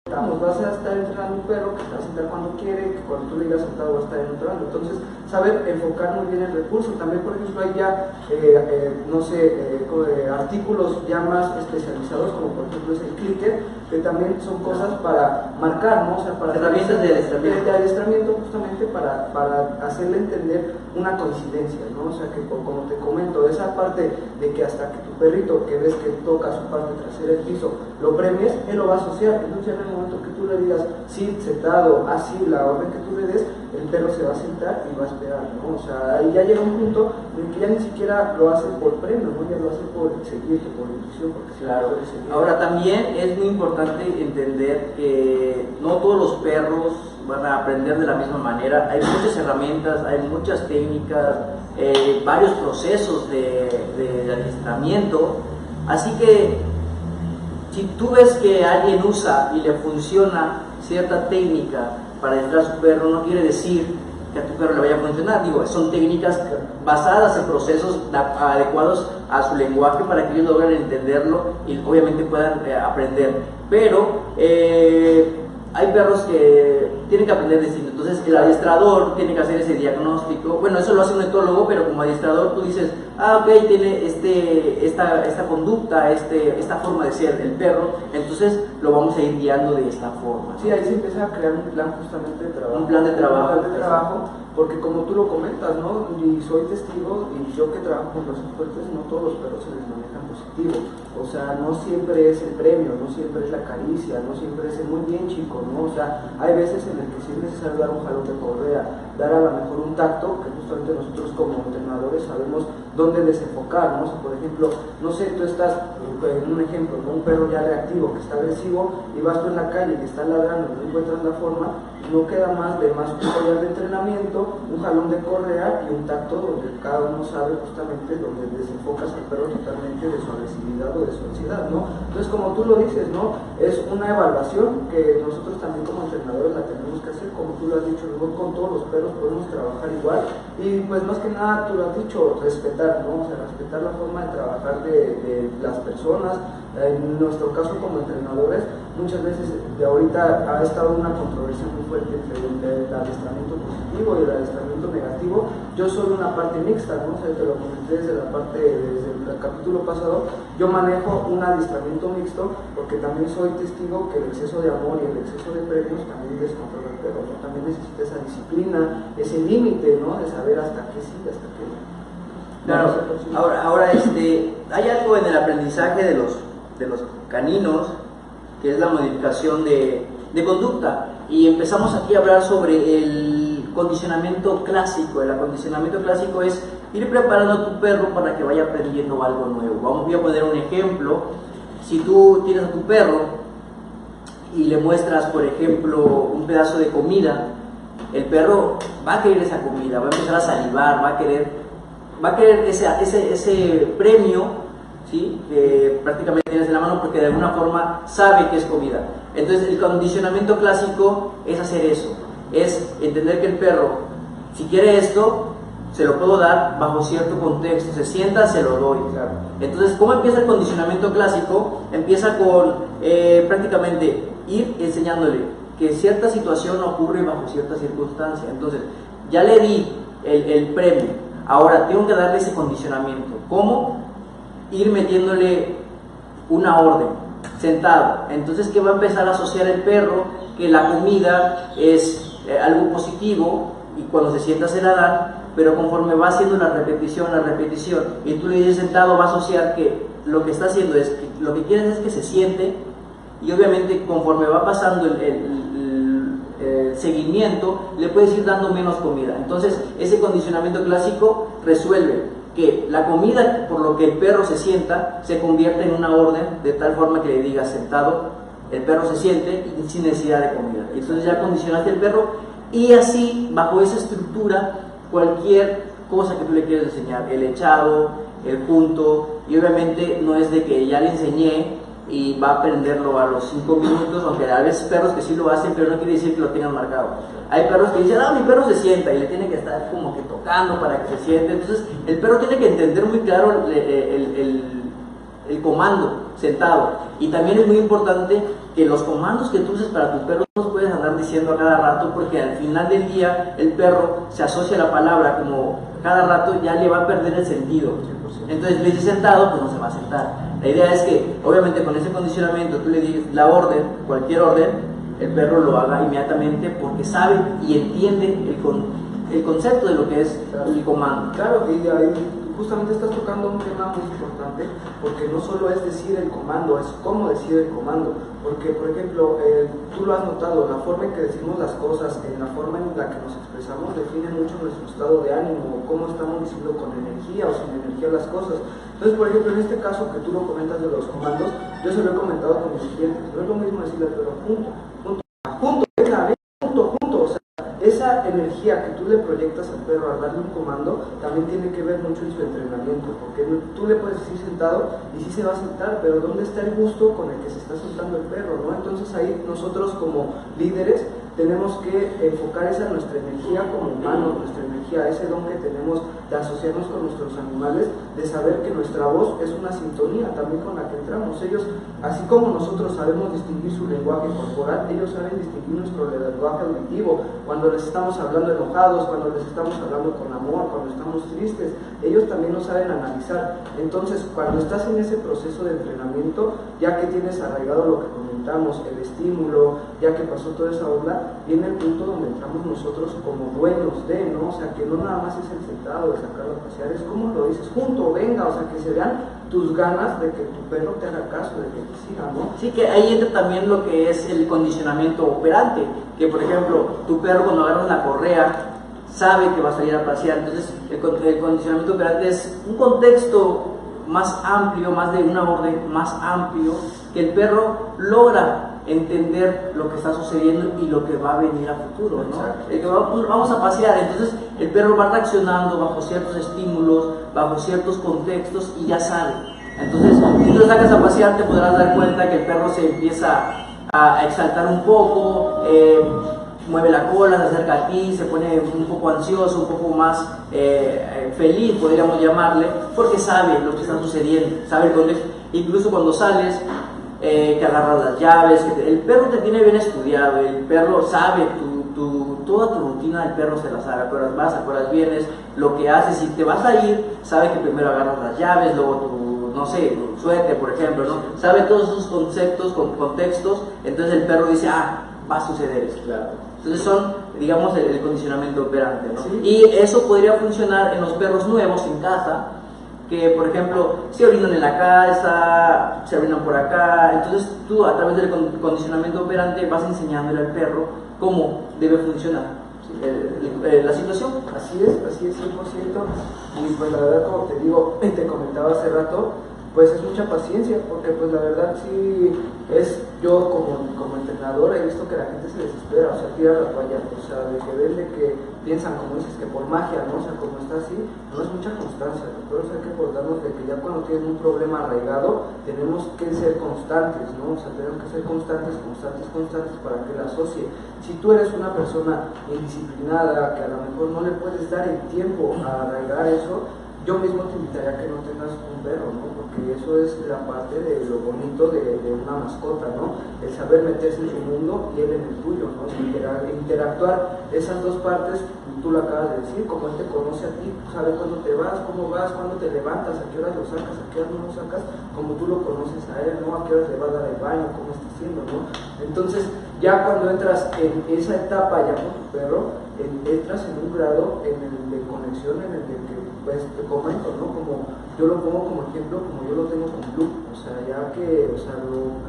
B: vas a estar entrenando un perro que te va a sentar cuando quiere, que cuando tú le digas sentado va a estar entrenando. Entonces, saber enfocar muy bien el recurso. También, por ejemplo, hay ya, artículos ya más especializados, como por ejemplo es el clicker, que también son cosas para marcar, ¿no? O sea, para
A: herramientas de adiestramiento.
B: De adiestramiento, justamente para hacerle entender una coincidencia, ¿no? O sea, que como te comento, esa parte de que hasta que tu perrito, que ves que toca su parte trasera del piso, lo premies, él lo va a asociar. Entonces, en el momento que tú le digas sí, sentado, así, la orden que tú le des, el perro se va a sentar y va a esperar, ¿no? O sea, ahí ya llega un punto en que ya ni siquiera lo hace por premio, ¿no? Ya lo hace por seguirte, por intuición, porque
A: claro. Ahora también es muy importante entender que no todos los perros van a aprender de la misma manera. Hay muchas herramientas, hay muchas técnicas, varios procesos de adiestramiento, así que si tú ves que alguien usa y le funciona cierta técnica para adiestrar a su perro, no quiere decir que a tu perro le vaya a funcionar. Digo, son técnicas basadas en procesos adecuados a su lenguaje para que ellos logren entenderlo y obviamente puedan aprender. Pero hay perros que tienen que aprender distinto. Entonces el adiestrador tiene que hacer ese diagnóstico. Bueno, eso lo hace un etólogo, pero como adiestrador tú dices, ok, tiene esta conducta, esta forma de ser el perro, entonces lo vamos a ir guiando de esta forma.
B: Sí, ahí se empieza a crear un plan justamente de trabajo.
A: Un plan de trabajo.
B: Un plan de trabajo, porque como tú lo comentas, ¿no? Y soy testigo, y yo que trabajo con los fuertes, no todos los perros se les manejan positivo. O sea, no siempre es el premio, no siempre es la caricia, no siempre es el muy bien, chico, ¿no? O sea, hay veces en el que sí es necesario dar un jalón de correa, dar a lo mejor un tacto, que justamente nosotros como entrenadores sabemos dónde desenfocar, ¿no? O sea, por ejemplo, no sé, tú estás, en un ejemplo, ¿no? Un perro ya reactivo, que está agresivo, y vas tú en la calle, que está ladrando, no encuentras la forma, no queda más de un collar de entrenamiento, un jalón de correa y un tacto donde cada uno sabe justamente donde desenfocas al perro totalmente de su agresividad o de su ansiedad, ¿no? Entonces, como tú lo dices, ¿no? Es una evaluación que nosotros también como entrenadores la tenemos que hacer, como tú lo has dicho, no con todos los perros podemos trabajar igual, y pues más que nada tú lo has dicho, respetar, ¿no? O sea, respetar la forma de trabajar de las personas. En nuestro caso como entrenadores, muchas veces de ahorita ha estado una controversia muy fuerte entre el adiestramiento positivo y el adiestramiento negativo. Yo soy una parte mixta, ¿no? O sea, te lo comenté desde el capítulo pasado. Yo manejo un adiestramiento mixto porque también soy testigo que el exceso de amor y el exceso de premios también descontrola el perro, ¿no? También necesita esa disciplina, ese límite, ¿no? De saber hasta qué sí, hasta qué no.
A: Claro, ahora hay algo en el aprendizaje de los caninos, que es la modificación de conducta, y empezamos aquí a hablar sobre el condicionamiento clásico. El acondicionamiento clásico es ir preparando a tu perro para que vaya aprendiendo algo nuevo. Voy a poner un ejemplo. Si tú tienes a tu perro y le muestras, por ejemplo, un pedazo de comida, el perro va a querer esa comida, va a empezar a salivar, va a querer ese premio, ¿sí? Que prácticamente tienes en la mano porque de alguna forma sabe que es comida. Entonces el condicionamiento clásico es hacer eso, es entender que el perro, si quiere esto, se lo puedo dar bajo cierto contexto, se sienta, se lo doy. Claro. Entonces, ¿cómo empieza el condicionamiento clásico? Empieza con prácticamente ir enseñándole que cierta situación ocurre bajo cierta circunstancia. Entonces, ya le di el premio, ahora tengo que darle ese condicionamiento. ¿Cómo? Ir metiéndole una orden, sentado. Entonces, ¿qué va a empezar a asociar el perro? Que la comida es algo positivo y cuando se sienta se la dan, pero conforme va haciendo la repetición, y tú le dices sentado, va a asociar que lo que está haciendo es, que lo que quieres es que se siente, y obviamente conforme va pasando el seguimiento, le puedes ir dando menos comida. Entonces, ese condicionamiento clásico resuelve que la comida, por lo que el perro se sienta, se convierte en una orden, de tal forma que le digas sentado, el perro se siente sin necesidad de comida. Entonces ya condicionaste el perro, y así, bajo esa estructura, cualquier cosa que tú le quieras enseñar, el echado, el punto, y obviamente no es de que ya le enseñé y va a aprenderlo a los 5 minutos, aunque a veces perros que sí lo hacen, pero no quiere decir que lo tengan marcado. Hay perros que dicen, mi perro se sienta, y le tiene que estar como que tocando para que se siente. Entonces el perro tiene que entender muy claro el comando sentado, y también es muy importante que los comandos que tú uses para tu perro no los puedes andar diciendo a cada rato, porque al final del día el perro se asocia a la palabra como cada rato, ya le va a perder el sentido. Entonces le dices sentado, pues no se va a sentar. La idea es que obviamente con ese condicionamiento tú le digas la orden, cualquier orden, el perro lo haga inmediatamente porque sabe y entiende el concepto de lo que es el comando.
B: Claro, y ahí justamente estás tocando un tema muy importante, porque no solo es decir el comando, es cómo decir el comando. Porque, por ejemplo, tú lo has notado, la forma en que decimos las cosas, la forma en la que nos expresamos, define mucho nuestro estado de ánimo, cómo estamos diciendo con energía o sin energía las cosas. Entonces, por ejemplo, en este caso que tú lo comentas de los comandos, yo se lo he comentado con mis clientes, no es lo mismo decirle al perro punto, venga, punto, o sea, esa energía que tú le proyectas al perro al darle un comando también tiene que ver mucho en su entrenamiento, porque tú le puedes decir sentado y sí se va a sentar, pero ¿dónde está el gusto con el que se está sentando el perro, ¿no? Entonces ahí nosotros como líderes tenemos que enfocar esa nuestra energía como humanos, nuestra energía, ese don que tenemos de asociarnos con nuestros animales, de saber que nuestra voz es una sintonía también con la que entramos. Ellos, así como nosotros sabemos distinguir su lenguaje corporal, ellos saben distinguir nuestro lenguaje auditivo, cuando les estamos hablando enojados, cuando les estamos hablando con amor, cuando estamos tristes, ellos también lo saben analizar. Entonces, cuando estás en ese proceso de entrenamiento, ya que tienes arraigado lo que comentamos, el estímulo, ya que pasó toda esa onda, viene el punto donde entramos nosotros como dueños de, ¿no? O sea, que no nada más es el sentado, de sacarlo a pasear, es como lo dices, junto, venga, o sea, que se vean tus ganas de que tu perro te haga caso, de que te siga, ¿no?
A: Sí, que ahí entra también lo que es el condicionamiento operante, que por ejemplo, tu perro cuando agarra una correa sabe que va a salir a pasear. Entonces el condicionamiento operante es un contexto más amplio, más de una orden más amplio, que el perro logra entender lo que está sucediendo y lo que va a venir a futuro, ¿no? Vamos a pasear, entonces el perro va reaccionando bajo ciertos estímulos, bajo ciertos contextos, y ya sabe. Entonces, si tú lo sacas a pasear, te podrás dar cuenta que el perro se empieza a exaltar un poco, mueve la cola, se acerca a ti, se pone un poco ansioso, un poco más feliz, podríamos llamarle, porque sabe lo que está sucediendo, sabe el contexto. Incluso cuando sales, que agarras las llaves, el perro te tiene bien estudiado, el perro sabe toda tu rutina, el perro se la sabe, a qué horas vas, a qué horas vienes, lo que haces, si te vas a ir, sabe que primero agarras las llaves, luego no sé, tu suéter, por ejemplo, ¿no? Sabe todos esos conceptos, contextos, entonces el perro dice, va a suceder eso.
B: Claro.
A: Entonces son, digamos, el condicionamiento operante, ¿no?
B: Sí.
A: Y eso podría funcionar en los perros nuevos en casa, que por ejemplo se orinan en la casa, se orinan por acá. Entonces tú a través del condicionamiento operante vas enseñándole al perro cómo debe funcionar la situación.
B: Así es, 100%. Y pues la verdad, como te digo, te comentaba hace rato, pues es mucha paciencia, porque pues la verdad sí es, yo como entrenador he visto que la gente se desespera, o sea, tira la toalla, o sea, de que ven, de que piensan, como dices, que por magia, ¿no? O sea, como está así, no es mucha constancia, pero hay que acordarnos de que ya cuando tienes un problema arraigado, tenemos que ser constantes, ¿no? O sea, tenemos que ser constantes para que la asocie. Si tú eres una persona indisciplinada, que a lo mejor no le puedes dar el tiempo a arraigar eso, yo mismo te invitaría a que no tengas un perro, ¿no? Porque eso es la parte de lo bonito de una mascota, ¿no? El saber meterse en su mundo y él en el tuyo, ¿no? Interactuar esas dos partes, tú lo acabas de decir, como él te conoce a ti, sabe cuándo te vas, cuándo te levantas, a qué horas lo sacas, a qué horas no lo sacas, como tú lo conoces a él, ¿no? A qué horas le va a dar el baño, cómo está haciendo, ¿no? Entonces, ya cuando entras en esa etapa ya con tu perro, entras en un grado en el de conexión en el de que, pues, te comento, ¿no? Como yo lo pongo como ejemplo, como yo lo tengo con Blue, o sea, ya que, o sea,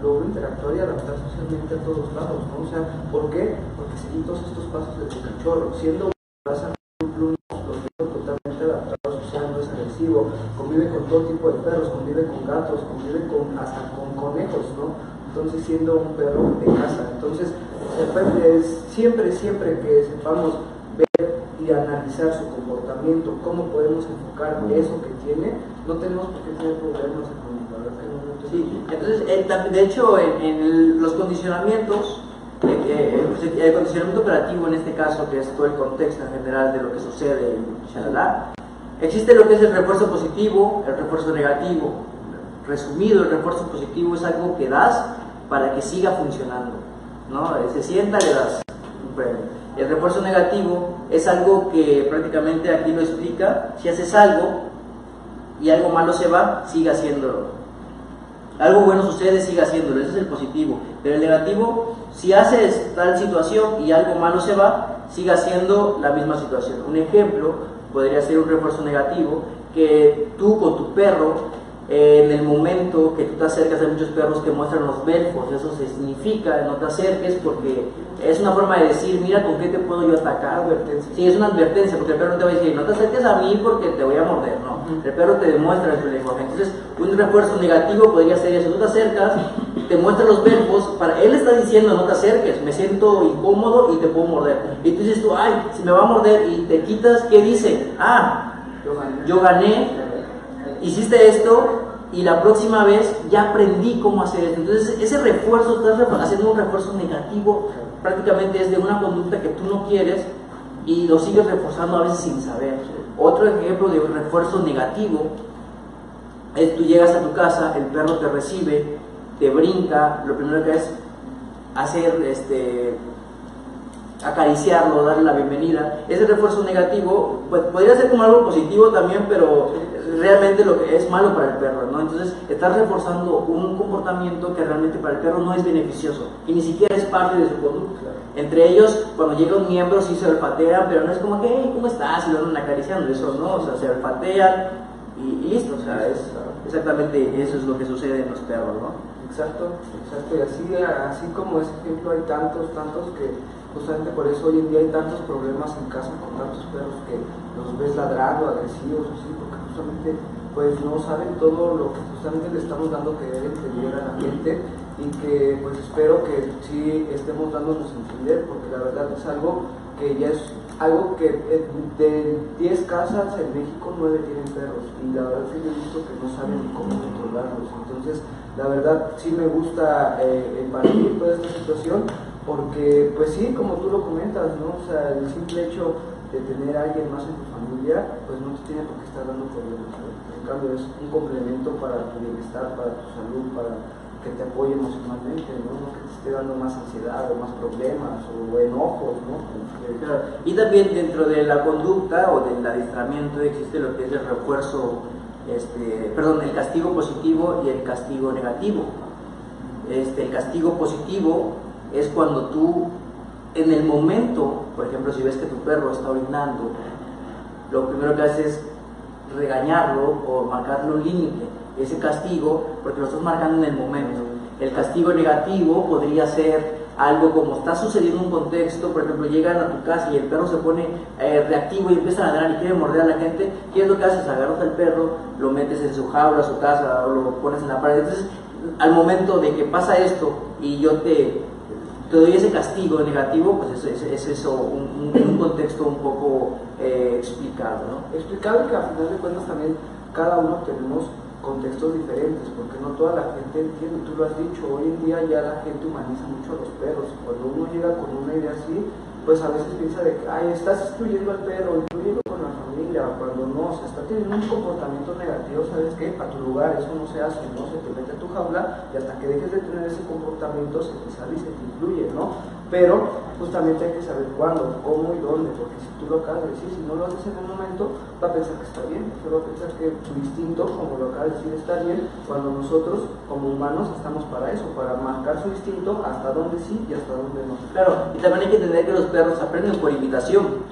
B: logro interactuar y adaptar socialmente a todos lados, ¿no? O sea, ¿por qué? Porque seguí todos estos pasos desde cachorro, siendo raza Blue, los veo totalmente adaptados, o sea, no es agresivo, convive con todo tipo de perros, convive con gatos, convive hasta con conejos, ¿no? Entonces, siendo un perro de casa, entonces, siempre que sepamos ver y analizar su comportamiento, cómo podemos enfocar eso que tiene, no tenemos por qué tener problemas económicos.
A: Sí, entonces, de hecho, en los condicionamientos, el condicionamiento operativo en este caso, que es todo el contexto en general de lo que sucede, existe lo que es el refuerzo positivo, el refuerzo negativo. Resumido, el refuerzo positivo es algo que das para que siga funcionando, ¿no? Se sienta, le das un premio. El refuerzo negativo es algo que prácticamente aquí lo explica: si haces algo y algo malo se va, sigue haciéndolo. Algo bueno sucede, sigue haciéndolo. Ese es el positivo. Pero el negativo, si haces tal situación y algo malo se va, sigue haciendo la misma situación. Un ejemplo podría ser un refuerzo negativo, que tú con tu perro, en el momento que tú te acercas, hay muchos perros que muestran los belfos. Eso significa no te acerques, porque es una forma de decir, mira con qué te puedo yo atacar.
B: Advertencia.
A: Sí, es una advertencia, porque el perro no te va a decir, no te acerques a mí porque te voy a morder, no. El perro te demuestra su lenguaje. Entonces, un refuerzo negativo podría ser eso: tú te acercas, te muestra los belfos, él está diciendo no te acerques, me siento incómodo y te puedo morder. Y tú dices tú, ay, si me va a morder, y te quitas, ¿qué dice? Yo gané, hiciste esto, y la próxima vez ya aprendí cómo hacer esto. Entonces, ese refuerzo, estás haciendo un refuerzo negativo, prácticamente es de una conducta que tú no quieres y lo sigues reforzando a veces sin saber. Otro ejemplo de un refuerzo negativo es: tú llegas a tu casa, el perro te recibe, te brinca, lo primero que es hacer acariciarlo, darle la bienvenida. Ese refuerzo negativo pues podría ser como algo positivo también, pero realmente lo que es malo para el perro, ¿no? Entonces estás reforzando un comportamiento que realmente para el perro no es beneficioso y ni siquiera es parte de su conducta. Entre ellos, cuando llega un miembro, sí se olfatean, pero no es como que, hey, ¿cómo estás? Y lo andan acariciando, eso no, o sea, se olfatean y listo, o sea, es exactamente eso es lo que sucede en los perros, ¿no?
B: Exacto, y así como ese ejemplo hay tantos que justamente por eso hoy en día hay tantos problemas en casa con tantos perros que los ves ladrando, agresivos, así, porque justamente pues no saben todo lo que justamente le estamos dando que debe entender a la gente, y que pues espero que sí estemos dándonos a entender, porque la verdad es algo que ya es algo que de 10 casas en México 9 tienen perros, y la verdad es que yo he visto que no saben ni cómo controlarlos. Entonces la verdad sí me gusta partir toda esta situación, porque pues sí, como tú lo comentas, ¿no? O sea, el simple hecho de tener a alguien más en tu familia pues no te tiene por qué estar dando problemas, ¿no? En cambio es un complemento para tu bienestar, para tu salud, para que te apoye emocionalmente, ¿no? No que te esté dando más ansiedad o más problemas o enojos, ¿no?
A: Claro. Y también dentro de la conducta o del adiestramiento existe lo que es el refuerzo, el castigo positivo y el castigo negativo. El castigo positivo es cuando tú, en el momento, por ejemplo, si ves que tu perro está orinando, lo primero que haces es regañarlo o marcarle un límite. Ese castigo, porque lo estás marcando en el momento. El castigo negativo podría ser algo como está sucediendo un contexto, por ejemplo, llegan a tu casa y el perro se pone reactivo y empieza a ladrar y quiere morder a la gente. ¿Qué es lo que haces? Agarras al perro, lo metes en su jaula, su casa, o lo pones en la pared. Entonces, al momento de que pasa esto y yo te doy ese castigo negativo, pues es eso, un contexto un poco explicado, ¿no?
B: Explicado, que a final de cuentas también cada uno tenemos contextos diferentes, porque no toda la gente entiende. Tú lo has dicho, hoy en día ya la gente humaniza mucho a los perros, y cuando uno llega con una idea así, pues a veces piensa de que, ay, estás excluyendo al perro, incluyendo con la la familia, cuando no se está teniendo un comportamiento negativo, ¿sabes qué? Para tu lugar, eso no se hace, ¿no? Se te mete a tu jaula y hasta que dejes de tener ese comportamiento se te sale y se te influye, ¿no? Pero justamente hay que saber cuándo, cómo y dónde, porque si tú lo acabas de decir, si no lo haces en el momento, va a pensar que está bien, va a pensar que tu instinto, como lo acabas de decir, está bien, cuando nosotros como humanos estamos para eso, para marcar su instinto hasta dónde sí y hasta dónde no.
A: Claro, y también hay que entender que los perros aprenden por imitación.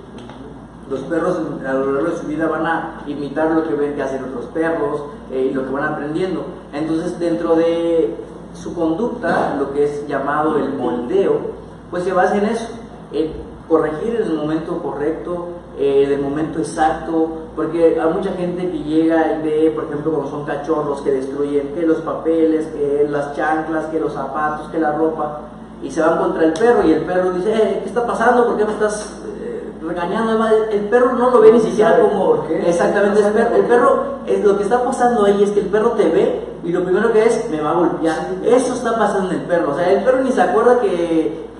A: Los perros a lo largo de su vida van a imitar lo que ven que hacen otros perros y lo que van aprendiendo. Entonces, dentro de su conducta, lo que es llamado el moldeo, pues se basa en eso, en corregir en el momento correcto, en el momento exacto, porque hay mucha gente que llega y ve, por ejemplo, cuando son cachorros que destruyen que los papeles, que las chanclas, que los zapatos, que la ropa, y se van contra el perro y el perro dice, ¿qué está pasando? ¿Por qué me estás regañando? Además, el perro no lo ve ni siquiera como exactamente el perro es lo que está pasando ahí, es que el perro te ve y lo primero que es me va a golpear. Eso está pasando en el perro, o sea, el perro ni se acuerda que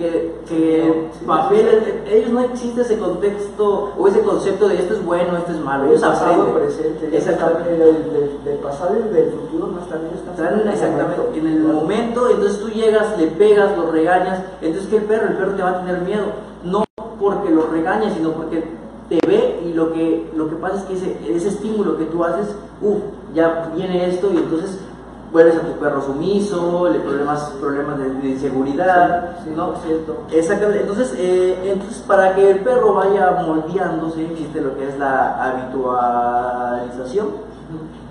A: papel, ellos no existe ese contexto o ese concepto de esto es bueno, esto es malo, ellos aprenden
B: presente,
A: exactamente
B: del pasado y del futuro no están
A: exactamente en el momento. Entonces tú llegas, le pegas, lo regañas, entonces que el perro te va a tener miedo, no porque lo regañas, sino porque te ve y lo que pasa es que ese estímulo que tú haces, ya viene esto y entonces vuelves a tu perro sumiso, le problemas de inseguridad,
B: sí,
A: ¿no?
B: Cierto.
A: Exactamente. Entonces, para que el perro vaya moldeándose, existe lo que es la habitualización,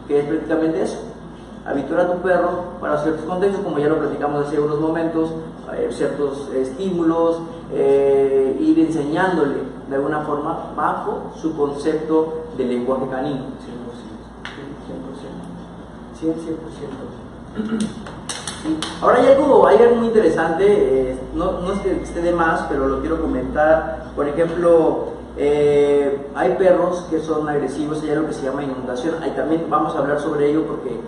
A: que es prácticamente eso. Habituar a tu perro para ciertos contextos, como ya lo platicamos hace unos momentos, ciertos estímulos, ir enseñándole de alguna forma bajo su concepto de lenguaje canino.
B: 100%.
A: Sí. Ahora hay algo muy interesante, no es que esté de más, pero lo quiero comentar. Por ejemplo, hay perros que son agresivos, hay algo que se llama inundación. Ahí también vamos a hablar sobre ello porque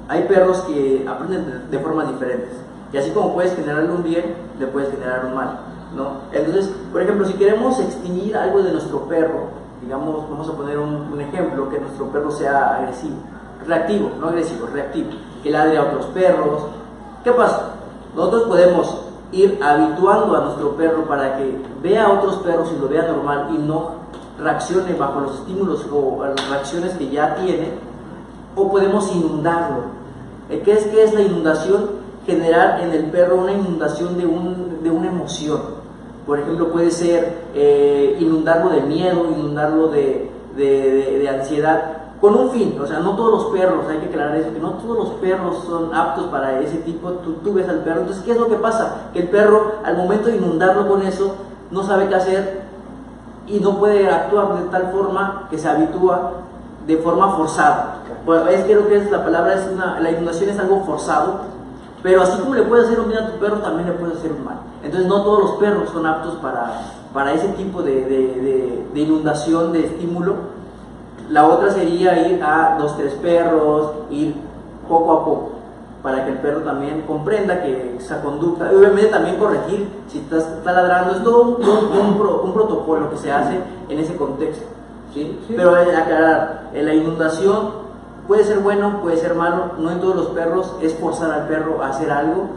A: hay perros que aprenden de formas diferentes. Y así como puedes generarle un bien, le puedes generar un mal, ¿no? Entonces, por ejemplo, si queremos extinguir algo de nuestro perro, digamos, vamos a poner un ejemplo, que nuestro perro sea agresivo. Reactivo, no agresivo, reactivo, que ladre a otros perros. ¿Qué pasa? Nosotros podemos ir habituando a nuestro perro para que vea a otros perros y lo vea normal y no reaccione bajo los estímulos o las reacciones que ya tiene, o podemos inundarlo. ¿Qué es la inundación? Generar en el perro una inundación de una emoción. Por ejemplo, puede ser inundarlo de miedo, inundarlo de ansiedad, con un fin. O sea, no todos los perros, hay que aclarar eso, que no todos los perros son aptos para ese tipo. Tú ves al perro, entonces ¿qué es lo que pasa? Que el perro, al momento de inundarlo con eso, no sabe qué hacer y no puede actuar de tal forma que se habitúa de forma forzada. Pues, creo que es la palabra, la inundación es algo forzado, pero así como le puedes hacer un bien a tu perro, también le puedes hacer un mal. Entonces no todos los perros son aptos para ese tipo de inundación, de estímulo. La otra sería ir a 2, 3 perros, ir poco a poco, para que el perro también comprenda que esa conducta, y obviamente también corregir si está ladrando. Es todo un protocolo que se hace en ese contexto, ¿sí? Pero aclarar, la inundación puede ser bueno, puede ser malo, no en todos los perros es forzar al perro a hacer algo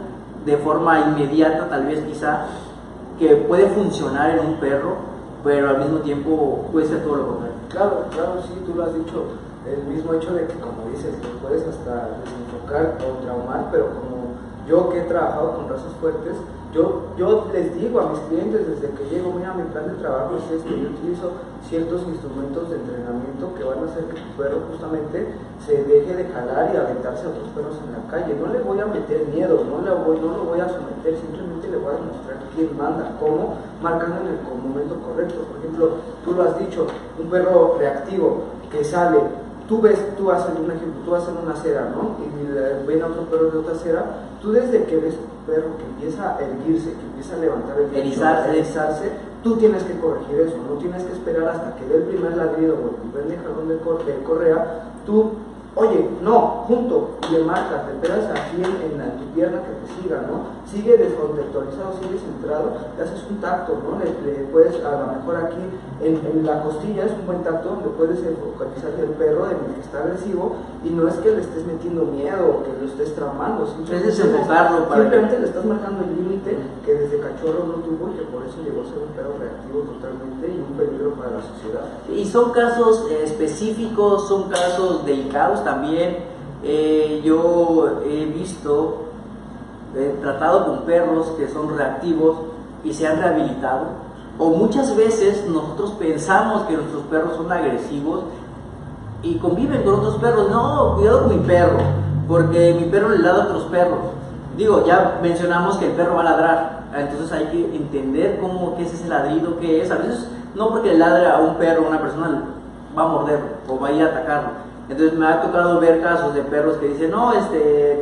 A: de forma inmediata, tal vez quizá, que puede funcionar en un perro, pero al mismo tiempo puede ser todo lo contrario.
B: Claro, sí, tú lo has dicho, el mismo hecho de que, como dices, lo puedes hasta desenfocar o traumar, pero como yo que he trabajado con razas fuertes, yo les digo a mis clientes desde que llego, mira, mi plan de trabajo es este, yo utilizo ciertos instrumentos de entrenamiento que van a hacer que tu perro justamente se deje de jalar y aventarse a otros perros en la calle. No le voy a meter miedo, no lo voy a someter, simplemente le voy a demostrar quién manda, cómo, marcando en el momento correcto. Por ejemplo, tú lo has dicho, un perro reactivo que sale, tú vas en un ejemplo, tú vas en una acera, ¿no? Y ven a otro perro de otra acera, tú desde que ves un perro que empieza a erguirse, que empieza a levantar el pecho, a erizarse, tú tienes que corregir eso, no tienes que esperar hasta que dé el primer ladrido o el primer jalón de correa, tú, oye, no, junto, le marcas, le pegas aquí en tu pierna que te siga, ¿no? Sigue descontextualizado, sigue centrado, le haces un tacto, ¿no? Le puedes, a lo mejor aquí en la costilla es un buen tacto donde puedes focalizar el perro en el que está agresivo, y no es que le estés metiendo miedo o que lo estés tramando, simplemente le estás marcando el límite que desde cachorro no tuvo y que por eso llegó a ser un perro reactivo totalmente y un peligro para la sociedad.
A: Y son casos específicos, son casos delicados también. Yo he visto, he tratado con perros que son reactivos y se han rehabilitado, o muchas veces nosotros pensamos que nuestros perros son agresivos y conviven con otros perros. No, cuidado con mi perro, porque mi perro le ladra a otros perros. Digo, ya mencionamos que el perro va a ladrar, entonces hay que entender qué es ese ladrido, qué es. A veces no porque le ladre a un perro, una persona va a morderlo o va a ir a atacarlo. Entonces me ha tocado ver casos de perros que dicen, no,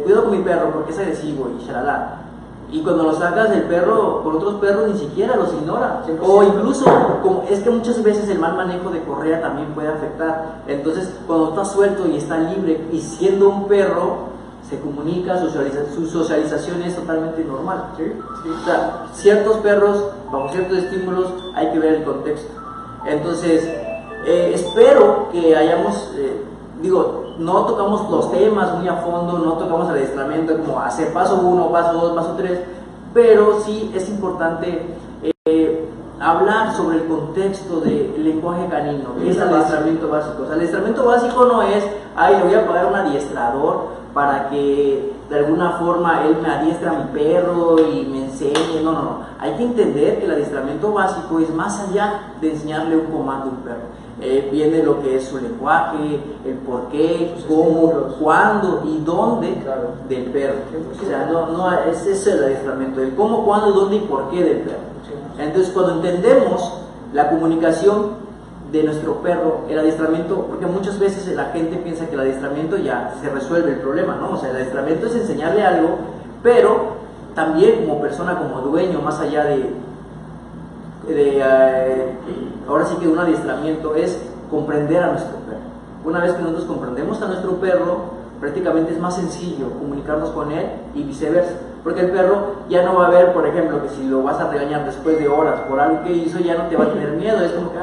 A: cuidado con mi perro porque es agresivo y shalala. Y cuando lo sacas, el perro con otros perros ni siquiera los ignora. O incluso, es que muchas veces el mal manejo de correa también puede afectar. Entonces, cuando está suelto y está libre y siendo un perro, se comunica, su socialización es totalmente normal.
B: Sí.
A: O sea, ciertos perros, bajo ciertos estímulos, hay que ver el contexto. Entonces, espero que hayamos... no tocamos los temas muy a fondo, no tocamos el adiestramiento como hacer paso 1, paso 2, paso 3, pero sí es importante hablar sobre el contexto del lenguaje canino, que es el adiestramiento básico. O sea, el adiestramiento básico no es, le voy a pagar un adiestrador para que de alguna forma él me adiestre a mi perro y me enseñe. No. Hay que entender que el adiestramiento básico es más allá de enseñarle un comando a un perro. Viene lo que es su lenguaje, el por qué, cómo, cuándo y dónde del perro. O sea, no es ese el adiestramiento, el cómo, cuándo, dónde y por qué del perro. Entonces, cuando entendemos la comunicación de nuestro perro, el adiestramiento, porque muchas veces la gente piensa que el adiestramiento ya se resuelve el problema, ¿no? O sea, el adiestramiento es enseñarle algo, pero también como persona, como dueño, más allá ahora sí que un adiestramiento es comprender a nuestro perro. Una vez que nosotros comprendemos a nuestro perro, prácticamente es más sencillo comunicarnos con él y viceversa, porque el perro ya no va a ver, por ejemplo, que si lo vas a regañar después de horas por algo que hizo, ya no te va a tener miedo. Es como que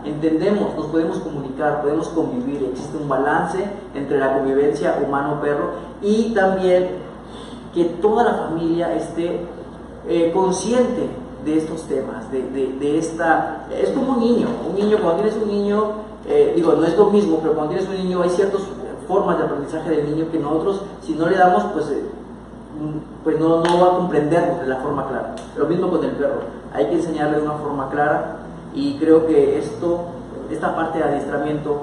A: entendemos, nos podemos comunicar, podemos convivir, existe un balance entre la convivencia humano-perro, y también que toda la familia esté consciente de estos temas, de esta... Es como un niño, cuando tienes un niño, no es lo mismo, pero cuando tienes un niño hay ciertas formas de aprendizaje del niño que nosotros, si no le damos, pues no va a comprendernos de la forma clara. Lo mismo con el perro, hay que enseñarle de una forma clara, y creo que esta parte de adiestramiento,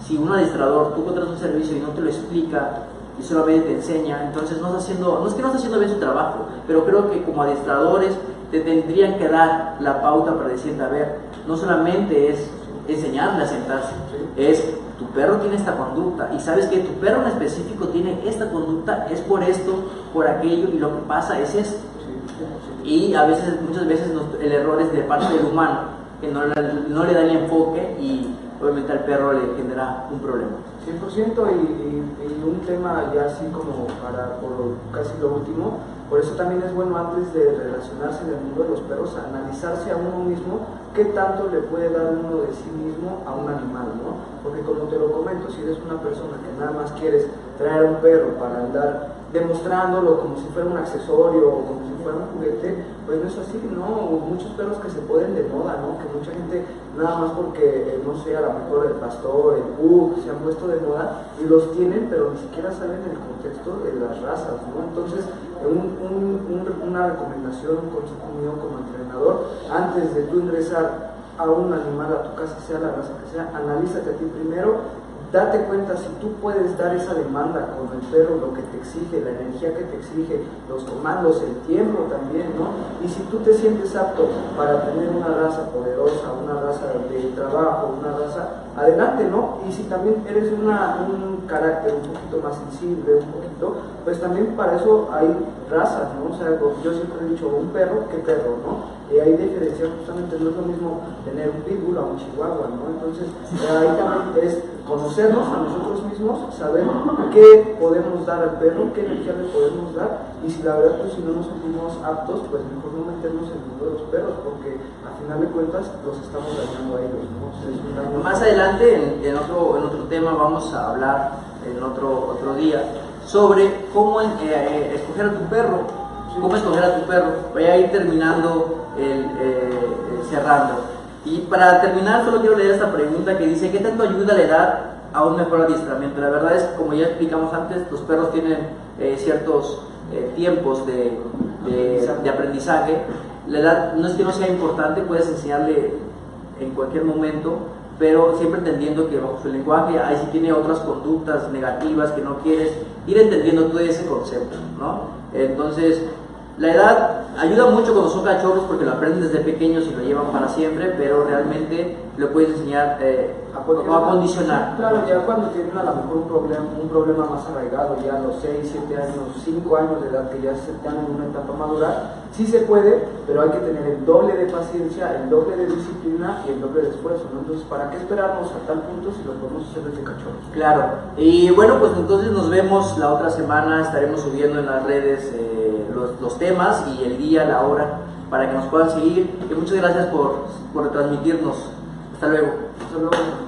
A: si un adiestrador, tú contratas un servicio y no te lo explica y solamente te enseña, entonces no es que no está haciendo bien su trabajo, pero creo que como adiestradores te tendrían que dar la pauta para decirte, a ver, no solamente es enseñarle a sentarse, es tu perro tiene esta conducta, y sabes que tu perro en específico tiene esta conducta, es por esto, por aquello, y lo que pasa es esto. Y muchas veces el error es de parte del humano, que no le da el enfoque, y obviamente al perro le genera un problema.
B: 100%, y un tema ya así como por casi lo último. Por eso también es bueno, antes de relacionarse en el mundo de los perros, analizarse a uno mismo qué tanto le puede dar uno de sí mismo a un animal, ¿no? Porque como te lo comento, si eres una persona que nada más quieres traer a un perro para andar demostrándolo como si fuera un accesorio o como si fuera un juguete, pues no es así, ¿no? Muchos perros que se ponen de moda, ¿no? Que mucha gente, nada más porque, no sé, a lo mejor el pastor, el pug, se han puesto de moda y los tienen, pero ni siquiera saben el contexto de las razas, ¿no? Entonces, una recomendación, un consejo mío como entrenador, antes de tú ingresar a un animal a tu casa, sea la raza que sea, analízate a ti primero. Date cuenta si tú puedes dar esa demanda con el perro, lo que te exige, la energía que te exige, los comandos, el tiempo también, ¿no? Y si tú te sientes apto para tener una raza poderosa, una raza de trabajo, una raza, adelante, ¿no? Y si también eres un carácter un poquito más sensible, un poquito concepto, pues también para eso hay razas, ¿no? O sea, yo siempre he dicho, un perro, ¿qué perro, no? Y hay diferencia, justamente no es lo mismo tener un pitbull a un chihuahua, ¿no? Entonces, ahí también es conocernos a nosotros mismos, saber qué podemos dar al perro, qué energía le podemos dar, y si la verdad, pues si no nos sentimos aptos, pues mejor no meternos en el mundo de los perros, porque al final de cuentas los estamos dañando a ellos, ¿no? O sea, es un daño.
A: Más adelante, en otro tema, vamos a hablar en otro día sobre cómo escoger a tu perro, cómo escoger a tu perro. Voy a ir terminando, cerrando. Y para terminar, solo quiero leer esta pregunta que dice: ¿qué tanto ayuda la edad a un mejor adiestramiento? La verdad es que, como ya explicamos antes, los perros tienen ciertos tiempos de aprendizaje. La edad no es que no sea importante, puedes enseñarle en cualquier momento, pero siempre entendiendo que bajo su lenguaje, ahí sí tiene otras conductas negativas que no quieres, ir entendiendo todo ese concepto, ¿no? Entonces, la edad ayuda mucho cuando son cachorros porque lo aprenden desde pequeños y lo llevan para siempre, pero realmente lo puedes enseñar a condicionar.
B: Claro, ya cuando tienen a lo mejor un problema más arraigado, ya a los 6, 7 años, 5 años de edad, que ya están en una etapa madura, sí se puede, pero hay que tener el doble de paciencia, el doble de disciplina y el doble de esfuerzo, ¿no? Entonces, ¿para qué esperarnos a tal punto si lo podemos hacer desde cachorros?
A: Claro, y bueno, pues entonces nos vemos la otra semana, estaremos subiendo en las redes los temas y el día, la hora, para que nos puedan seguir. Y muchas gracias por retransmitirnos. Hasta luego.
B: Hasta luego.